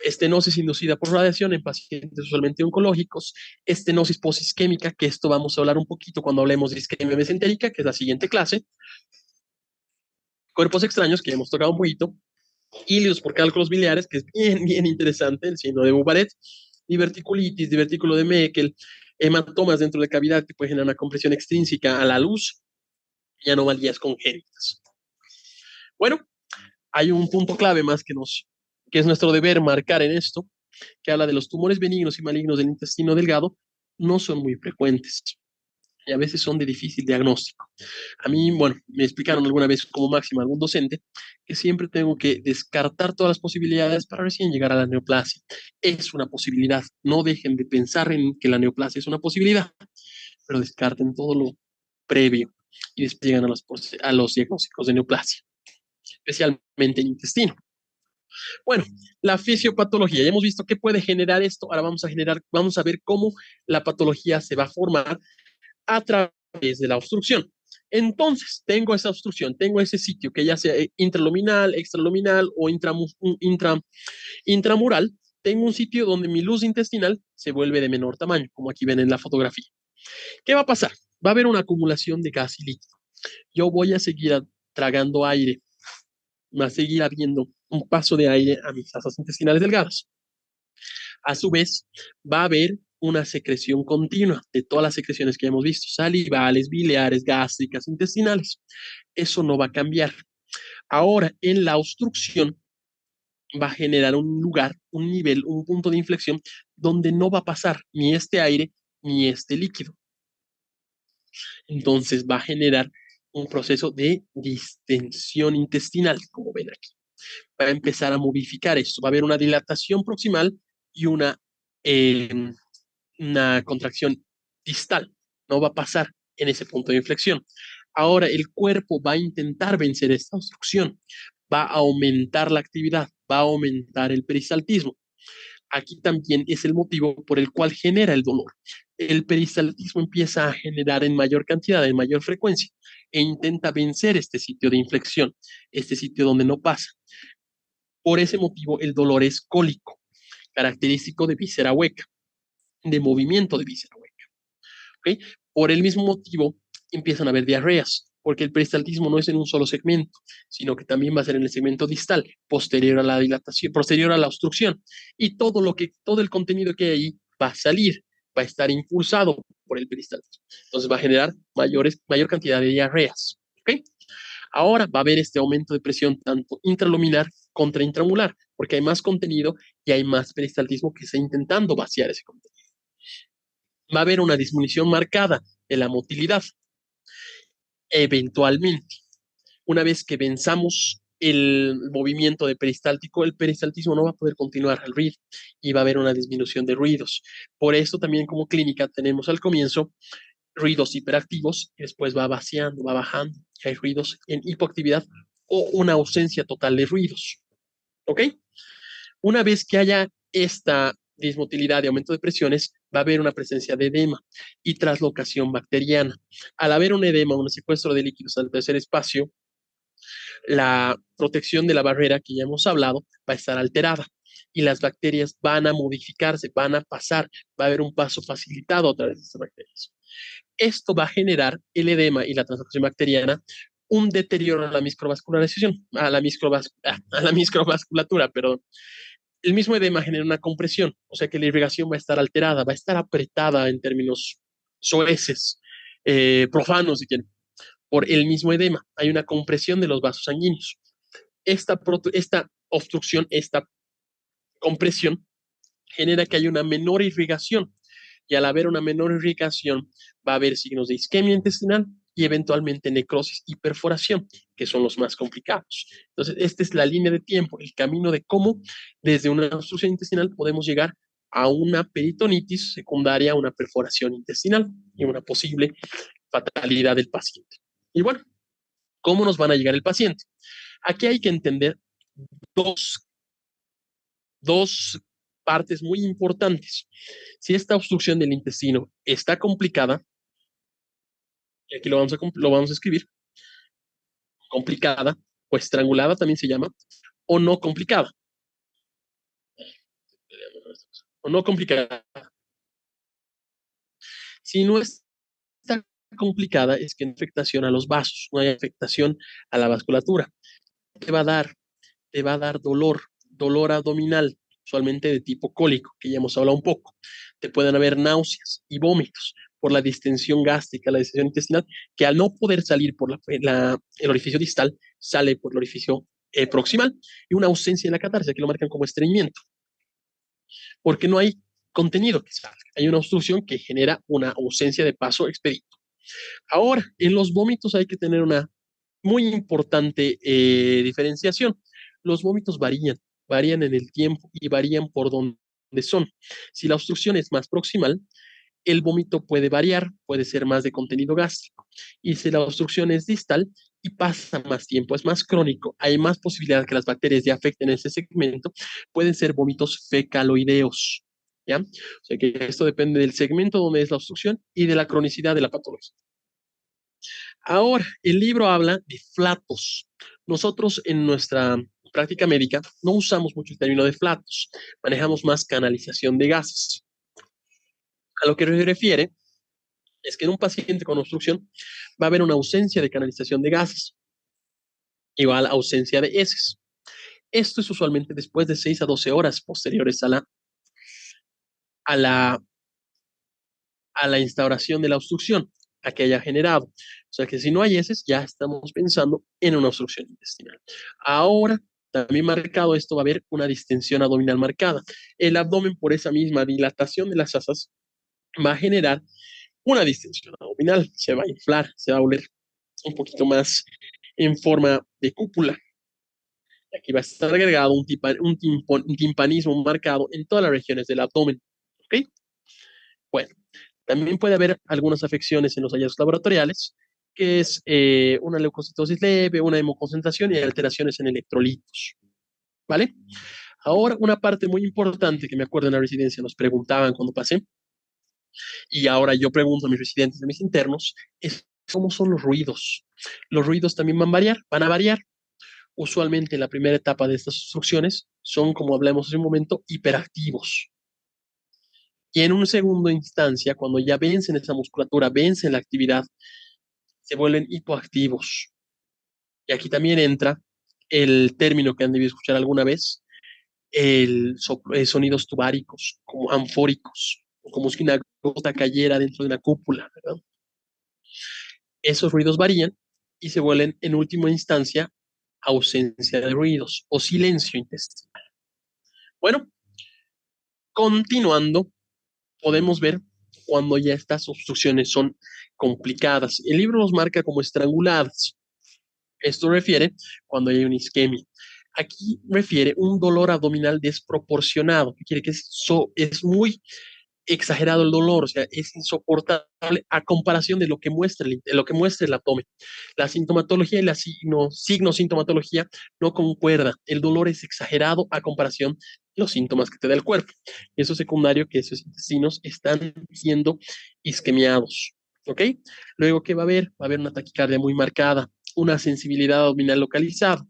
Estenosis inducida por radiación en pacientes usualmente oncológicos, estenosis posisquémica, que esto vamos a hablar un poquito cuando hablemos de isquemia mesentérica, que es la siguiente clase, cuerpos extraños, que ya hemos tocado un poquito, ilios por cálculos biliares, que es bien, bien interesante, el síndrome de Bubaret, diverticulitis, divertículo de Meckel, hematomas dentro de cavidad que pueden generar una compresión extrínseca a la luz y anomalías congénitas. Bueno, hay un punto clave más que es nuestro deber marcar en esto, que habla de los tumores benignos y malignos del intestino delgado, no son muy frecuentes y a veces son de difícil diagnóstico. A mí, bueno, me explicaron alguna vez como máxima algún docente que siempre tengo que descartar todas las posibilidades para recién llegar a la neoplasia. Es una posibilidad. No dejen de pensar en que la neoplasia es una posibilidad, pero descarten todo lo previo y después llegan a los diagnósticos de neoplasia, especialmente en intestino. Bueno, la fisiopatología, ya hemos visto qué puede generar esto, ahora vamos a ver cómo la patología se va a formar a través de la obstrucción. Entonces, tengo esa obstrucción, tengo ese sitio que ya sea intraluminal, extraluminal o intramural, tengo un sitio donde mi luz intestinal se vuelve de menor tamaño, como aquí ven en la fotografía. ¿Qué va a pasar? Va a haber una acumulación de gas y líquido. Yo voy a seguir tragando aire, va a seguir habiendo un paso de aire a mis asas intestinales delgadas. A su vez, va a haber una secreción continua de todas las secreciones que hemos visto, salivales, biliares, gástricas, intestinales. Eso no va a cambiar. Ahora, en la obstrucción, va a generar un lugar, un nivel, un punto de inflexión donde no va a pasar ni este aire ni este líquido. Entonces va a generar un proceso de distensión intestinal, como ven aquí. Va a empezar a modificar esto. Va a haber una dilatación proximal y una contracción distal. No va a pasar en ese punto de inflexión. Ahora el cuerpo va a intentar vencer esta obstrucción. Va a aumentar la actividad, va a aumentar el peristaltismo. Aquí también es el motivo por el cual genera el dolor. El peristaltismo empieza a generar en mayor cantidad, en mayor frecuencia, e intenta vencer este sitio de inflexión, este sitio donde no pasa. Por ese motivo, el dolor es cólico, característico de víscera hueca, de movimiento de víscera hueca. ¿Okay? Por el mismo motivo, empiezan a haber diarreas, porque el peristaltismo no es en un solo segmento, sino que también va a ser en el segmento distal, posterior a la dilatación, posterior a la obstrucción, y todo el contenido que hay ahí va a salir, va a estar impulsado por el peristaltismo. Entonces va a generar mayor cantidad de diarreas. ¿Okay? Ahora va a haber este aumento de presión tanto intraluminar contra intramular, porque hay más contenido y hay más peristaltismo que está intentando vaciar ese contenido. Va a haber una disminución marcada de la motilidad. Eventualmente, una vez que venzamos el movimiento de peristáltico, el peristaltismo no va a poder continuar al ritmo y va a haber una disminución de ruidos. Por eso también como clínica tenemos al comienzo ruidos hiperactivos y después va vaciando, va bajando. Hay ruidos en hipoactividad o una ausencia total de ruidos. ¿Ok? Una vez que haya esta dismotilidad y aumento de presiones, va a haber una presencia de edema y traslocación bacteriana. Al haber un edema, un secuestro de líquidos al tercer espacio, la protección de la barrera que ya hemos hablado va a estar alterada y las bacterias van a modificarse, van a pasar, va a haber un paso facilitado a través de estas bacterias. Esto va a generar el edema y la translocación bacteriana un deterioro a la microvascularización, a la microvasculatura, perdón. El mismo edema genera una compresión, o sea que la irrigación va a estar alterada, va a estar apretada en términos soeces, profanos, si quieren, por el mismo edema. Hay una compresión de los vasos sanguíneos. Esta obstrucción, esta compresión, genera que haya una menor irrigación. Y al haber una menor irrigación, va a haber signos de isquemia intestinal y eventualmente necrosis y perforación, que son los más complicados. Entonces, esta es la línea de tiempo, el camino de cómo desde una obstrucción intestinal podemos llegar a una peritonitis secundaria, a una perforación intestinal y una posible fatalidad del paciente. Y bueno, ¿cómo nos van a llegar el paciente? Aquí hay que entender dos partes muy importantes. Si esta obstrucción del intestino está complicada, y aquí lo vamos a escribir, complicada o estrangulada también se llama, o no complicada. O no complicada. Si no está complicada, es que hay afectación a los vasos, no hay afectación a la vasculatura. Te va a dar dolor abdominal, usualmente de tipo cólico, que ya hemos hablado un poco. Te pueden haber náuseas y vómitos por la distensión gástrica, la distensión intestinal, que al no poder salir por el orificio distal, sale por el orificio proximal, y una ausencia en la catarsis, aquí lo marcan como estreñimiento, porque no hay contenido que salga. Hay una obstrucción que genera una ausencia de paso expedito. Ahora, en los vómitos hay que tener una muy importante diferenciación. Los vómitos varían en el tiempo y varían por dónde son. Si la obstrucción es más proximal, el vómito puede variar, puede ser más de contenido gástrico. Y si la obstrucción es distal y pasa más tiempo, es más crónico, hay más posibilidad que las bacterias ya afecten ese segmento, pueden ser vómitos fecaloideos. ¿Ya? O sea que esto depende del segmento donde es la obstrucción y de la cronicidad de la patología. Ahora, el libro habla de flatos. Nosotros en nuestra práctica médica no usamos mucho el término de flatos, manejamos más canalización de gases. A lo que se refiere es que en un paciente con obstrucción va a haber una ausencia de canalización de gases, igual ausencia de heces. Esto es usualmente después de 6 a 12 horas posteriores a la, a la instauración de la obstrucción, a que haya generado. O sea que si no hay heces, ya estamos pensando en una obstrucción intestinal. Ahora, también marcado esto, va a haber una distensión abdominal marcada. El abdomen, por esa misma dilatación de las asas, va a generar una distensión abdominal. Se va a inflar, se va a volver un poquito más en forma de cúpula. Aquí va a estar agregado un timpanismo marcado en todas las regiones del abdomen. ¿Ok? Bueno, también puede haber algunas afecciones en los hallazgos laboratoriales, que es una leucocitosis leve, una hemoconcentración y alteraciones en electrolitos. ¿Vale? Ahora, una parte muy importante que me acuerdo en la residencia, nos preguntaban cuando pasé, y ahora yo pregunto a mis residentes, a mis internos, es cómo son los ruidos. Los ruidos también van a variar. Usualmente en la primera etapa de estas obstrucciones son, como hablamos hace un momento, hiperactivos. Y en una segunda instancia, cuando ya vencen esa musculatura, vencen la actividad, se vuelven hipoactivos. Y aquí también entra el término que han debido escuchar alguna vez, sonidos tubáricos, como anfóricos, como si una gota cayera dentro de una cúpula, ¿verdad? Esos ruidos varían y se vuelven en última instancia ausencia de ruidos o silencio intestinal. Bueno, continuando, podemos ver cuando ya estas obstrucciones son complicadas. El libro los marca como estranguladas. Esto refiere cuando hay una isquemia. Aquí refiere un dolor abdominal desproporcionado, que quiere que es muy exagerado el dolor, o sea, es insoportable a comparación de lo que muestra el abdomen. La sintomatología y la signo-sintomatología no concuerdan. El dolor es exagerado a comparación de los síntomas que te da el cuerpo. Eso es secundario que esos intestinos están siendo isquemiados. ¿Ok? Luego, ¿qué va a haber? Va a haber una taquicardia muy marcada, una sensibilidad abdominal localizada,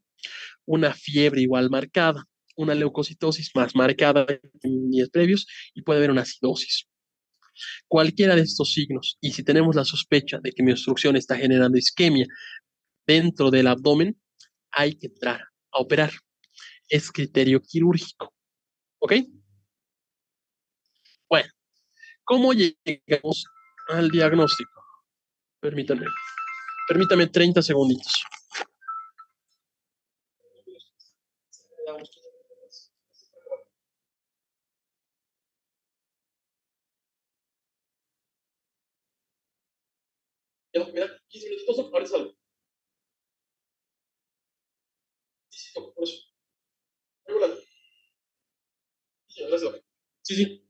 una fiebre igual marcada, una leucocitosis más marcada en días previos y puede haber una acidosis. Cualquiera de estos signos, y si tenemos la sospecha de que mi obstrucción está generando isquemia dentro del abdomen, hay que entrar a operar. Es criterio quirúrgico. ¿Ok? Bueno, ¿cómo llegamos al diagnóstico? Permítame 30 segunditos. Mira, 15 minutitos, ahora salgo. Por eso. Gracias. Sí, sí.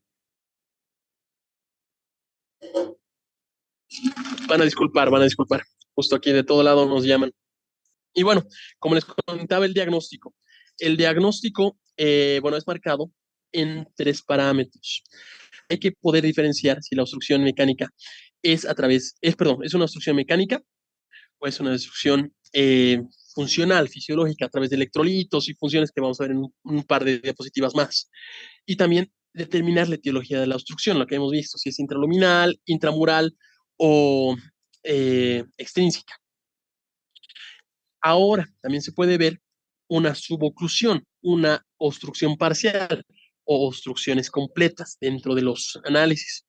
Van a disculpar. Justo aquí de todo lado nos llaman. Y bueno, como les comentaba el diagnóstico. El diagnóstico, bueno, es marcado en 3 parámetros. Hay que poder diferenciar si la obstrucción mecánica es una obstrucción mecánica o es una obstrucción funcional, fisiológica, a través de electrolitos y funciones que vamos a ver en un par de diapositivas más. Y también determinar la etiología de la obstrucción, lo que hemos visto, si es intraluminal, intramural o extrínseca. Ahora también se puede ver una suboclusión, una obstrucción parcial o obstrucciones completas dentro de los análisis.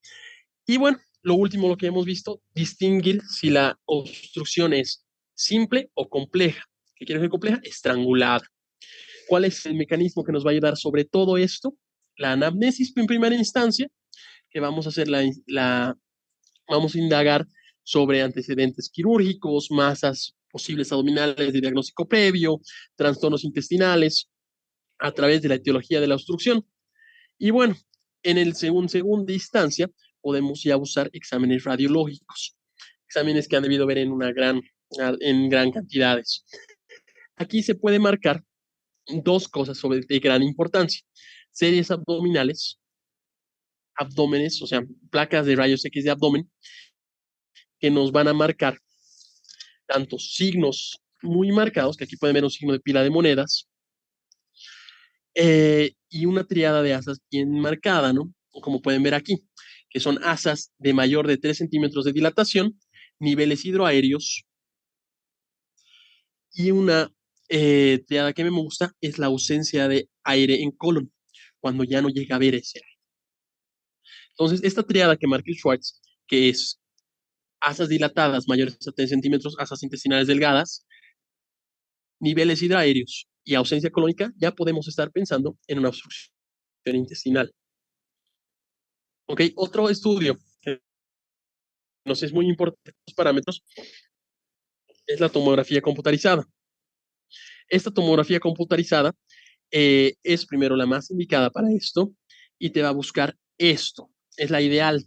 Y bueno, lo último, lo que hemos visto, distinguir si la obstrucción es simple o compleja. ¿Qué quiere decir compleja? Estrangulada. ¿Cuál es el mecanismo que nos va a ayudar sobre todo esto? La anamnesis en primera instancia, que vamos a hacer vamos a indagar sobre antecedentes quirúrgicos, masas posibles abdominales de diagnóstico previo, trastornos intestinales, a través de la etiología de la obstrucción. Y bueno, en segunda instancia, podemos ya usar exámenes radiológicos, exámenes que han debido ver en gran cantidades. Aquí se puede marcar dos cosas de gran importancia: series abdominales, abdómenes, o sea, placas de rayos X de abdomen, que nos van a marcar tantos signos muy marcados, que aquí pueden ver un signo de pila de monedas, y una triada de asas bien marcada, ¿no? Como pueden ver aquí, que son asas de mayor de 3 centímetros de dilatación, niveles hidroaéreos, y una triada que me gusta es la ausencia de aire en colon, cuando ya no llega a ver ese aire. Entonces, esta triada que marca el Schwartz, que es asas dilatadas mayores a 3 centímetros, asas intestinales delgadas, niveles hidroaéreos y ausencia colónica, ya podemos estar pensando en una obstrucción intestinal. Ok, otro estudio que nos es muy importante, los parámetros, es la tomografía computarizada. Esta tomografía computarizada es primero la más indicada para esto y te va a buscar esto, es la ideal.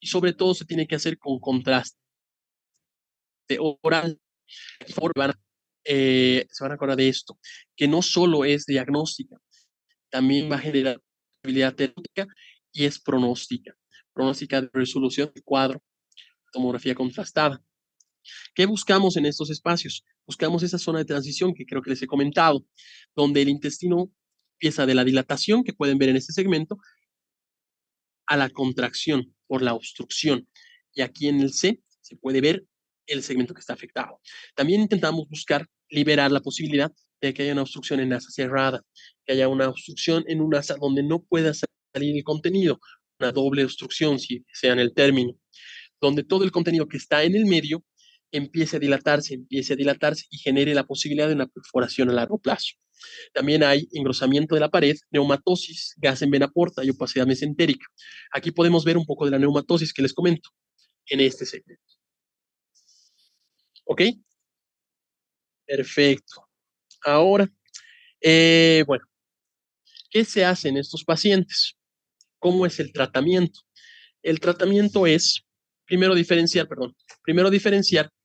Y sobre todo se tiene que hacer con contraste oral. Se van a acordar de esto, que no solo es diagnóstica, también va a generar habilidad terapéutica y es pronóstica. Pronóstica de resolución del cuadro, tomografía contrastada. ¿Qué buscamos en estos espacios? Buscamos esa zona de transición que creo que les he comentado, donde el intestino empieza de la dilatación, que pueden ver en este segmento, a la contracción por la obstrucción. Y aquí en el C se puede ver el segmento que está afectado. También intentamos buscar liberar la posibilidad de que haya una obstrucción en asa cerrada, que haya una obstrucción en un asa donde no pueda salir el contenido, una doble obstrucción, si sea en el término, donde todo el contenido que está en el medio empiece a dilatarse y genere la posibilidad de una perforación a largo plazo. También hay engrosamiento de la pared, neumatosis, gas en vena porta y opacidad mesentérica. Aquí podemos ver un poco de la neumatosis que les comento en este segmento. ¿Ok? Perfecto. Ahora, bueno, ¿qué se hace en estos pacientes? ¿Cómo es el tratamiento? El tratamiento es, primero diferenciar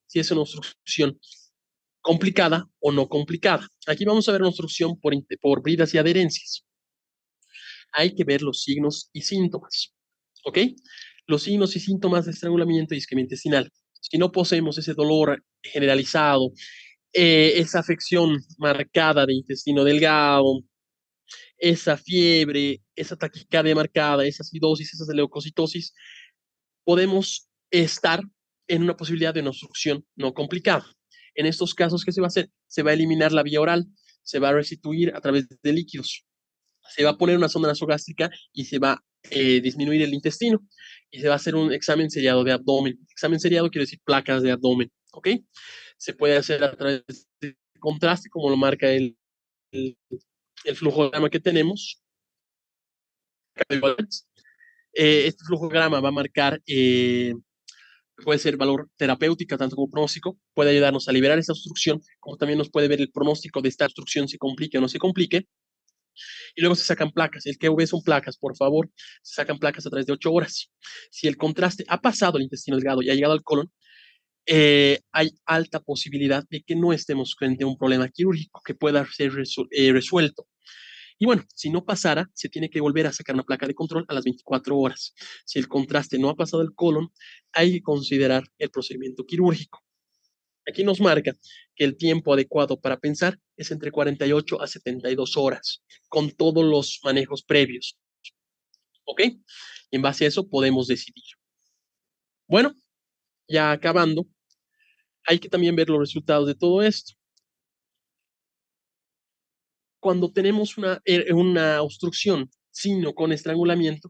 si es una obstrucción complicada o no complicada. Aquí vamos a ver una obstrucción por bridas y adherencias. Hay que ver los signos y síntomas. ¿Ok? Los signos y síntomas de estrangulamiento y isquemia intestinal. Si no poseemos ese dolor generalizado, esa afección marcada de intestino delgado, esa fiebre, esa taquicardia marcada, esa acidosis, esa leucocitosis, podemos estar en una posibilidad de una obstrucción no complicada. En estos casos, ¿qué se va a hacer? Se va a eliminar la vía oral, se va a restituir a través de líquidos, se va a poner una sonda nasogástrica y se va a disminuir el intestino y se va a hacer un examen seriado de abdomen. Examen seriado quiere decir placas de abdomen, ¿ok? Se puede hacer a través de contraste, como lo marca el flujograma que tenemos. Este flujograma va a marcar, puede ser valor terapéutica, tanto como pronóstico, puede ayudarnos a liberar esa obstrucción, como también nos puede ver el pronóstico de esta obstrucción, se complique o no se complique. Y luego se sacan placas. El que ve son placas, por favor. Se sacan placas a través de 8 horas. Si el contraste ha pasado el intestino delgado y ha llegado al colon, hay alta posibilidad de que no estemos frente a un problema quirúrgico que pueda ser resuelto. Y bueno, si no pasara, se tiene que volver a sacar una placa de control a las 24 horas. Si el contraste no ha pasado el colon, hay que considerar el procedimiento quirúrgico. Aquí nos marca que el tiempo adecuado para pensar es entre 48 a 72 horas, con todos los manejos previos. ¿Ok? Y en base a eso podemos decidir. Bueno, ya acabando, hay que también ver los resultados de todo esto. Cuando tenemos una obstrucción, sino con estrangulamiento,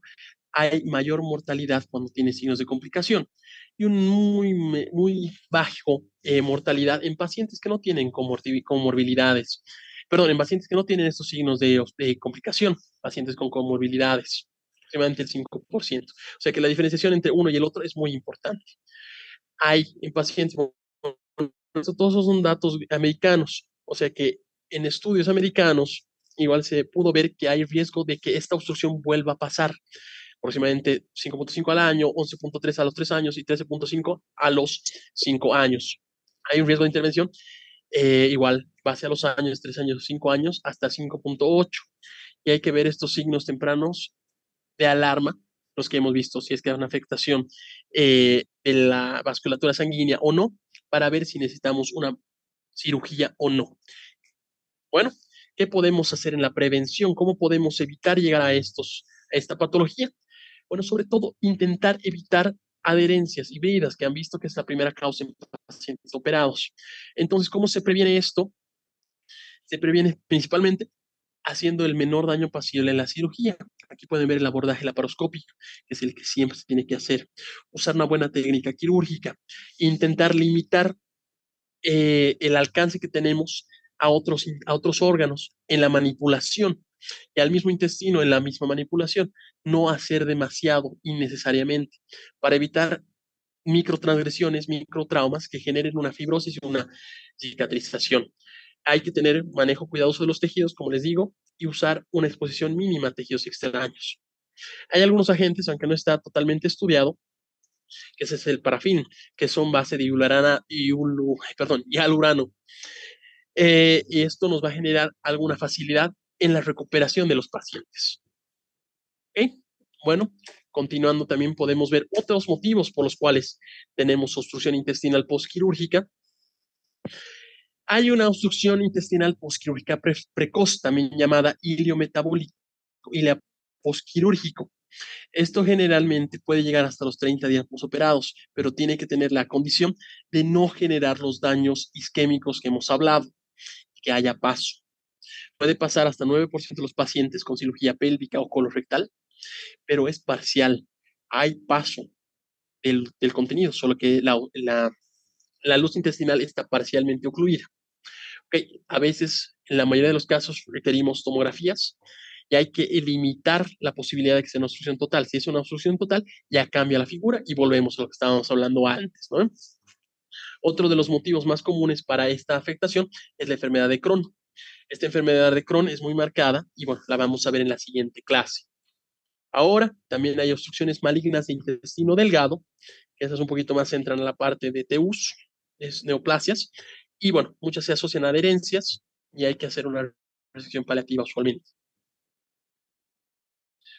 hay mayor mortalidad cuando tiene signos de complicación y un muy bajo mortalidad en pacientes que no tienen comorbilidades. Perdón, en pacientes que no tienen estos signos de complicación, pacientes con comorbilidades, aproximadamente el 5%. O sea que la diferenciación entre uno y el otro es muy importante. Hay en pacientes, todos esos son datos americanos, o sea que en estudios americanos igual se pudo ver que hay riesgo de que esta obstrucción vuelva a pasar. aproximadamente 5.5 al año, 11.3 a los 3 años y 13.5 a los 5 años. Hay un riesgo de intervención igual, base a los años, 3 años, 5 años, hasta 5.8. Y hay que ver estos signos tempranos de alarma, los que hemos visto, si es que hay una afectación de la vasculatura sanguínea o no, para ver si necesitamos una cirugía o no. Bueno, ¿qué podemos hacer en la prevención? ¿Cómo podemos evitar llegar a esta patología? Bueno, sobre todo, intentar evitar adherencias y heridas que han visto que es la primera causa en pacientes operados. Entonces, ¿cómo se previene esto? Se previene principalmente haciendo el menor daño posible en la cirugía. Aquí pueden ver el abordaje laparoscópico, que es el que siempre se tiene que hacer. Usar una buena técnica quirúrgica. Intentar limitar el alcance que tenemos a otros órganos en la manipulación y al mismo intestino en la misma manipulación. No hacer demasiado innecesariamente para evitar microtransgresiones, microtraumas que generen una fibrosis y una cicatrización. Hay que tener manejo cuidadoso de los tejidos, como les digo, y usar una exposición mínima a tejidos extraños. Hay algunos agentes, aunque no está totalmente estudiado, que ese es el parafín, que son base de hialurano. Y esto nos va a generar alguna facilidad en la recuperación de los pacientes. ¿Okay? Bueno, continuando también podemos ver otros motivos por los cuales tenemos obstrucción intestinal postquirúrgica. Hay una obstrucción intestinal postquirúrgica precoz, también llamada iliometabólico, ilia postquirúrgico. Esto generalmente puede llegar hasta los 30 días posoperados, pero tiene que tener la condición de no generar los daños isquémicos que hemos hablado, que haya paso. Puede pasar hasta 9% de los pacientes con cirugía pélvica o colorectal, pero es parcial. Hay paso del contenido, solo que la luz intestinal está parcialmente ocluida. Okay. A veces, en la mayoría de los casos, requerimos tomografías y hay que limitar la posibilidad de que sea una obstrucción total. Si es una obstrucción total, ya cambia la figura y volvemos a lo que estábamos hablando antes, ¿no? Otro de los motivos más comunes para esta afectación es la enfermedad de Crohn. Esta enfermedad de Crohn es muy marcada y bueno, la vamos a ver en la siguiente clase. Ahora, también hay obstrucciones malignas de intestino delgado, que esas un poquito más entran a la parte de TEUS, es neoplasias, y bueno, muchas se asocian a adherencias y hay que hacer una resección paliativa usualmente.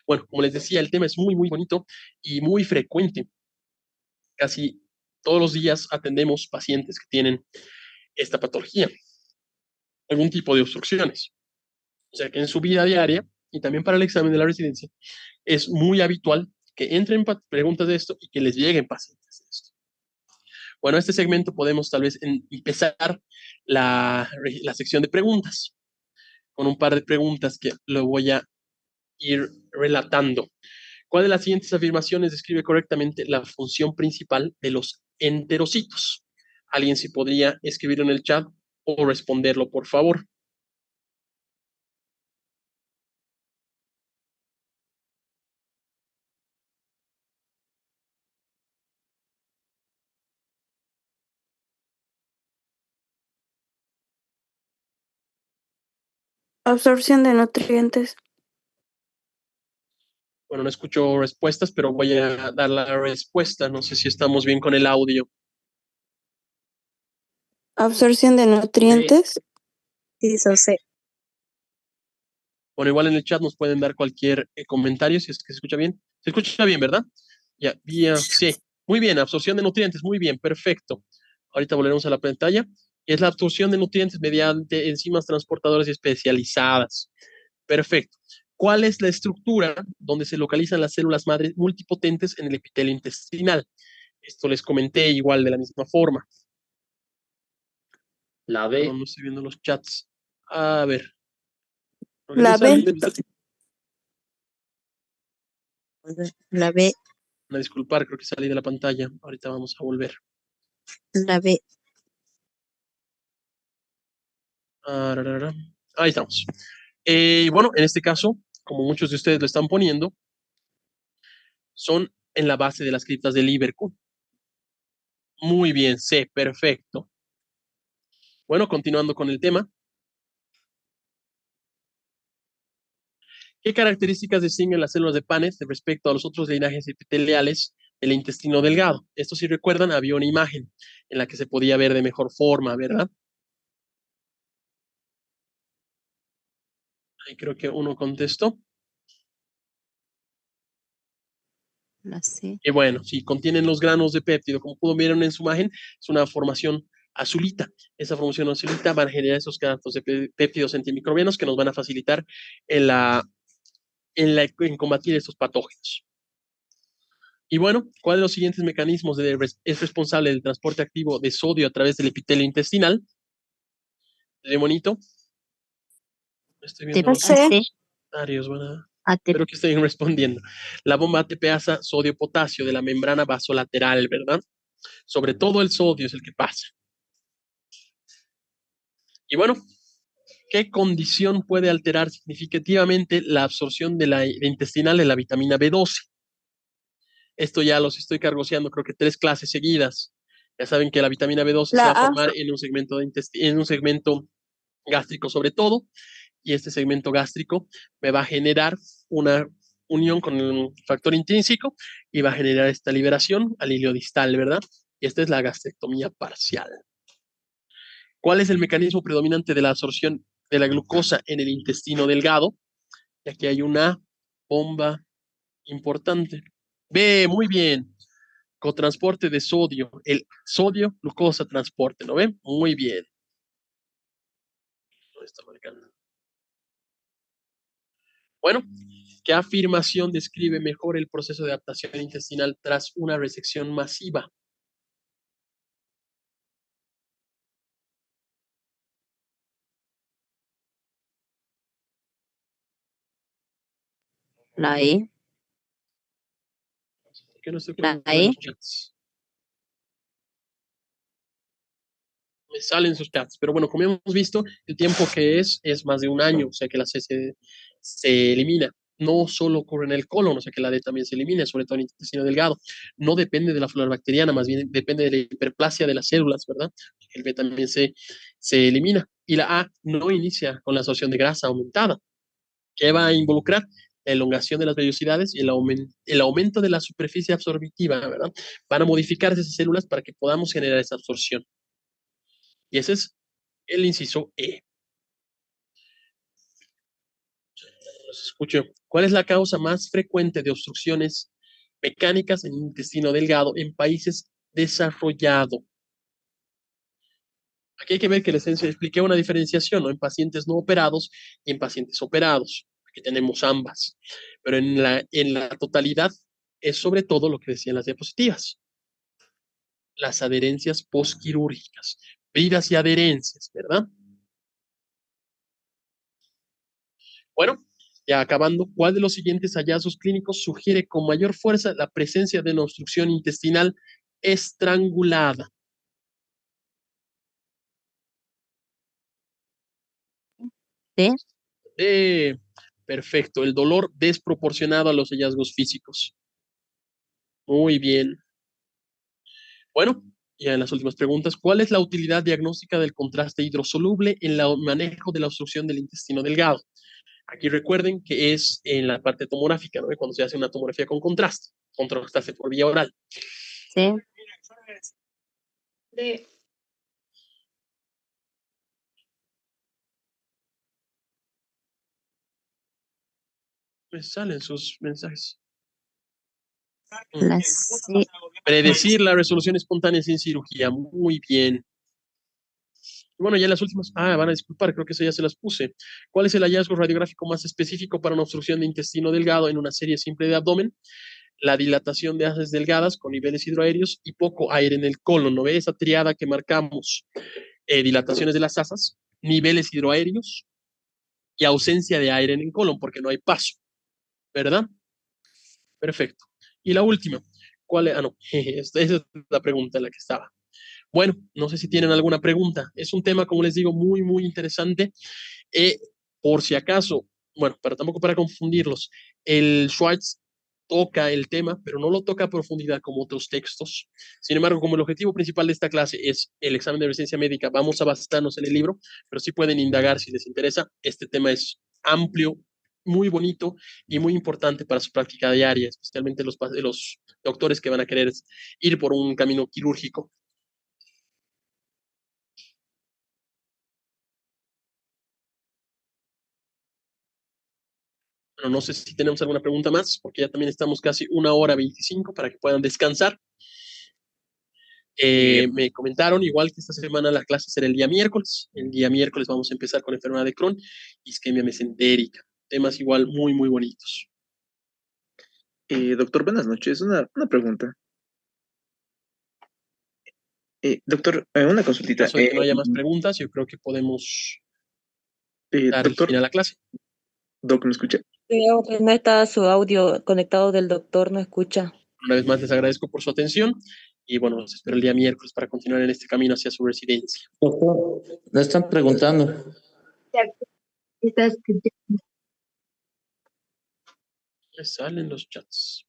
Bueno, como les decía, el tema es muy, muy bonito y muy frecuente. Casi todos los días atendemos pacientes que tienen esta patología, algún tipo de obstrucciones. O sea que en su vida diaria y también para el examen de la residencia es muy habitual que entren preguntas de esto y que les lleguen pacientes de esto. Bueno, este segmento podemos tal vez empezar la sección de preguntas con un par de preguntas que lo voy a ir relatando. ¿Cuál de las siguientes afirmaciones describe correctamente la función principal de los enterocitos? ¿Alguien sí podría escribirlo en el chat o responderlo, por favor? Absorción de nutrientes. Bueno, no escucho respuestas, pero voy a dar la respuesta. No sé si estamos bien con el audio. Absorción de nutrientes. Sí, eso sé. Bueno, igual en el chat nos pueden dar cualquier comentario si es que se escucha bien. Se escucha bien, ¿verdad? Ya, bien, sí. Muy bien, absorción de nutrientes, muy bien, perfecto. Ahorita volveremos a la pantalla. Es la absorción de nutrientes mediante enzimas transportadoras y especializadas. Perfecto. ¿Cuál es la estructura donde se localizan las células madre multipotentes en el epitelio intestinal? Esto les comenté igual de la misma forma. La B. No estoy viendo los chats. A ver. La B. La B. A disculpar, creo que salí de la pantalla. Ahorita vamos a volver. La B. Ahí estamos. Bueno, en este caso, como muchos de ustedes lo están poniendo, son en la base de las criptas de Liverpool. Muy bien, C, perfecto. Bueno, continuando con el tema. ¿Qué características distinguen las células de Paneth respecto a los otros linajes epiteliales del intestino delgado? Esto, si recuerdan, había una imagen en la que se podía ver de mejor forma, ¿verdad? Ahí creo que uno contestó. La C. Y bueno, si contienen los granos de péptido, como pudo ver en su imagen, es una formación azulita. Esa formación azulita va a generar esos granos de péptidos antimicrobianos que nos van a facilitar en combatir estos patógenos. Y bueno, ¿cuál de los siguientes mecanismos es responsable del transporte activo de sodio a través del epitelio intestinal? ¿De monito? Estoy viendo los comentarios, ¿verdad? Espero que estén respondiendo. La bomba ATPasa sodio-potasio de la membrana vasolateral, ¿verdad? Sobre todo el sodio es el que pasa. Y bueno, ¿qué condición puede alterar significativamente la absorción intestinal de la vitamina B12? Esto ya los estoy cargoseando, creo que 3 clases seguidas. Ya saben que la vitamina B12 se va a formar en un segmento gástrico sobre todo, y este segmento gástrico me va a generar una unión con el factor intrínseco y va a generar esta liberación al hilio distal, ¿verdad? Y esta es la gastrectomía parcial. ¿Cuál es el mecanismo predominante de la absorción de la glucosa en el intestino delgado? Y aquí hay una bomba importante. B, muy bien. Cotransporte de sodio. El sodio, glucosa, transporte, ¿no ven? Muy bien. No está marcando. Bueno, ¿qué afirmación describe mejor el proceso de adaptación intestinal tras una resección masiva? La E. ¿Por qué no estoy La poniendo en E. los chats? Me salen sus chats, pero bueno, como hemos visto, el tiempo que es más de un año, o sea que la C se elimina. No solo ocurre en el colon, o sea que la D también se elimina, sobre todo en el intestino delgado. No depende de la flora bacteriana, más bien depende de la hiperplasia de las células, ¿verdad? El B también se elimina. Y la A no inicia con la absorción de grasa aumentada, que va a involucrar la elongación de las vellosidades y el aumento de la superficie absorbitiva, ¿verdad? Van a modificarse esas células para que podamos generar esa absorción. Y ese es el inciso E. Los escucho. ¿Cuál es la causa más frecuente de obstrucciones mecánicas en el intestino delgado en países desarrollados? Aquí hay que ver que les expliqué una diferenciación, ¿no? En pacientes no operados y en pacientes operados. Aquí tenemos ambas. Pero en la totalidad es sobre todo lo que decían las diapositivas. Las adherencias postquirúrgicas. Bridas y adherencias, ¿verdad? Bueno, ya acabando, ¿cuál de los siguientes hallazgos clínicos sugiere con mayor fuerza la presencia de una obstrucción intestinal estrangulada? D. Perfecto, el dolor desproporcionado a los hallazgos físicos. Muy bien. Bueno, ya en las últimas preguntas, ¿cuál es la utilidad diagnóstica del contraste hidrosoluble en el manejo de la obstrucción del intestino delgado? Aquí recuerden que es en la parte tomográfica, ¿no? Cuando se hace una tomografía con contraste por vía oral. C. D. Me salen sus mensajes. La C. Predecir la resolución espontánea sin cirugía. Muy bien. Bueno, ya en las últimas. Van a disculpar, creo que eso ya se las puse. ¿Cuál es el hallazgo radiográfico más específico para una obstrucción de intestino delgado en una serie simple de abdomen? La dilatación de haces delgadas con niveles hidroaéreos y poco aire en el colon. ¿No ve esa triada que marcamos? Dilataciones de las asas, niveles hidroaéreos y ausencia de aire en el colon porque no hay paso. ¿Verdad? Perfecto. Y la última. ¿Cuál es? No, esa es la pregunta en la que estaba. Bueno, no sé si tienen alguna pregunta. Es un tema, como les digo, muy, muy interesante. Por si acaso, bueno, pero tampoco para confundirlos, el Schwartz toca el tema, pero no lo toca a profundidad como otros textos. Sin embargo, como el objetivo principal de esta clase es el examen de residencia médica, vamos a basarnos en el libro, pero sí pueden indagar si les interesa. Este tema es amplio, muy bonito y muy importante para su práctica diaria, especialmente los doctores que van a querer ir por un camino quirúrgico. Bueno, no sé si tenemos alguna pregunta más, porque ya también estamos casi 1:25 para que puedan descansar. Me comentaron igual que esta semana la clase será el día miércoles. El día miércoles vamos a empezar con enfermedad de Crohn y isquemia mesentérica. Temas igual muy, muy bonitos. Doctor, buenas noches. Una pregunta. Doctor, una En consultita. caso de que no haya más preguntas, yo creo que podemos dar doctor, fin a la clase. Doc, ¿me escucha? Creo que no está su audio conectado del doctor, no escucha. Una vez más les agradezco por su atención y bueno, los espero el día miércoles para continuar en este camino hacia su residencia. Doctor, le están preguntando. Me salen los chats.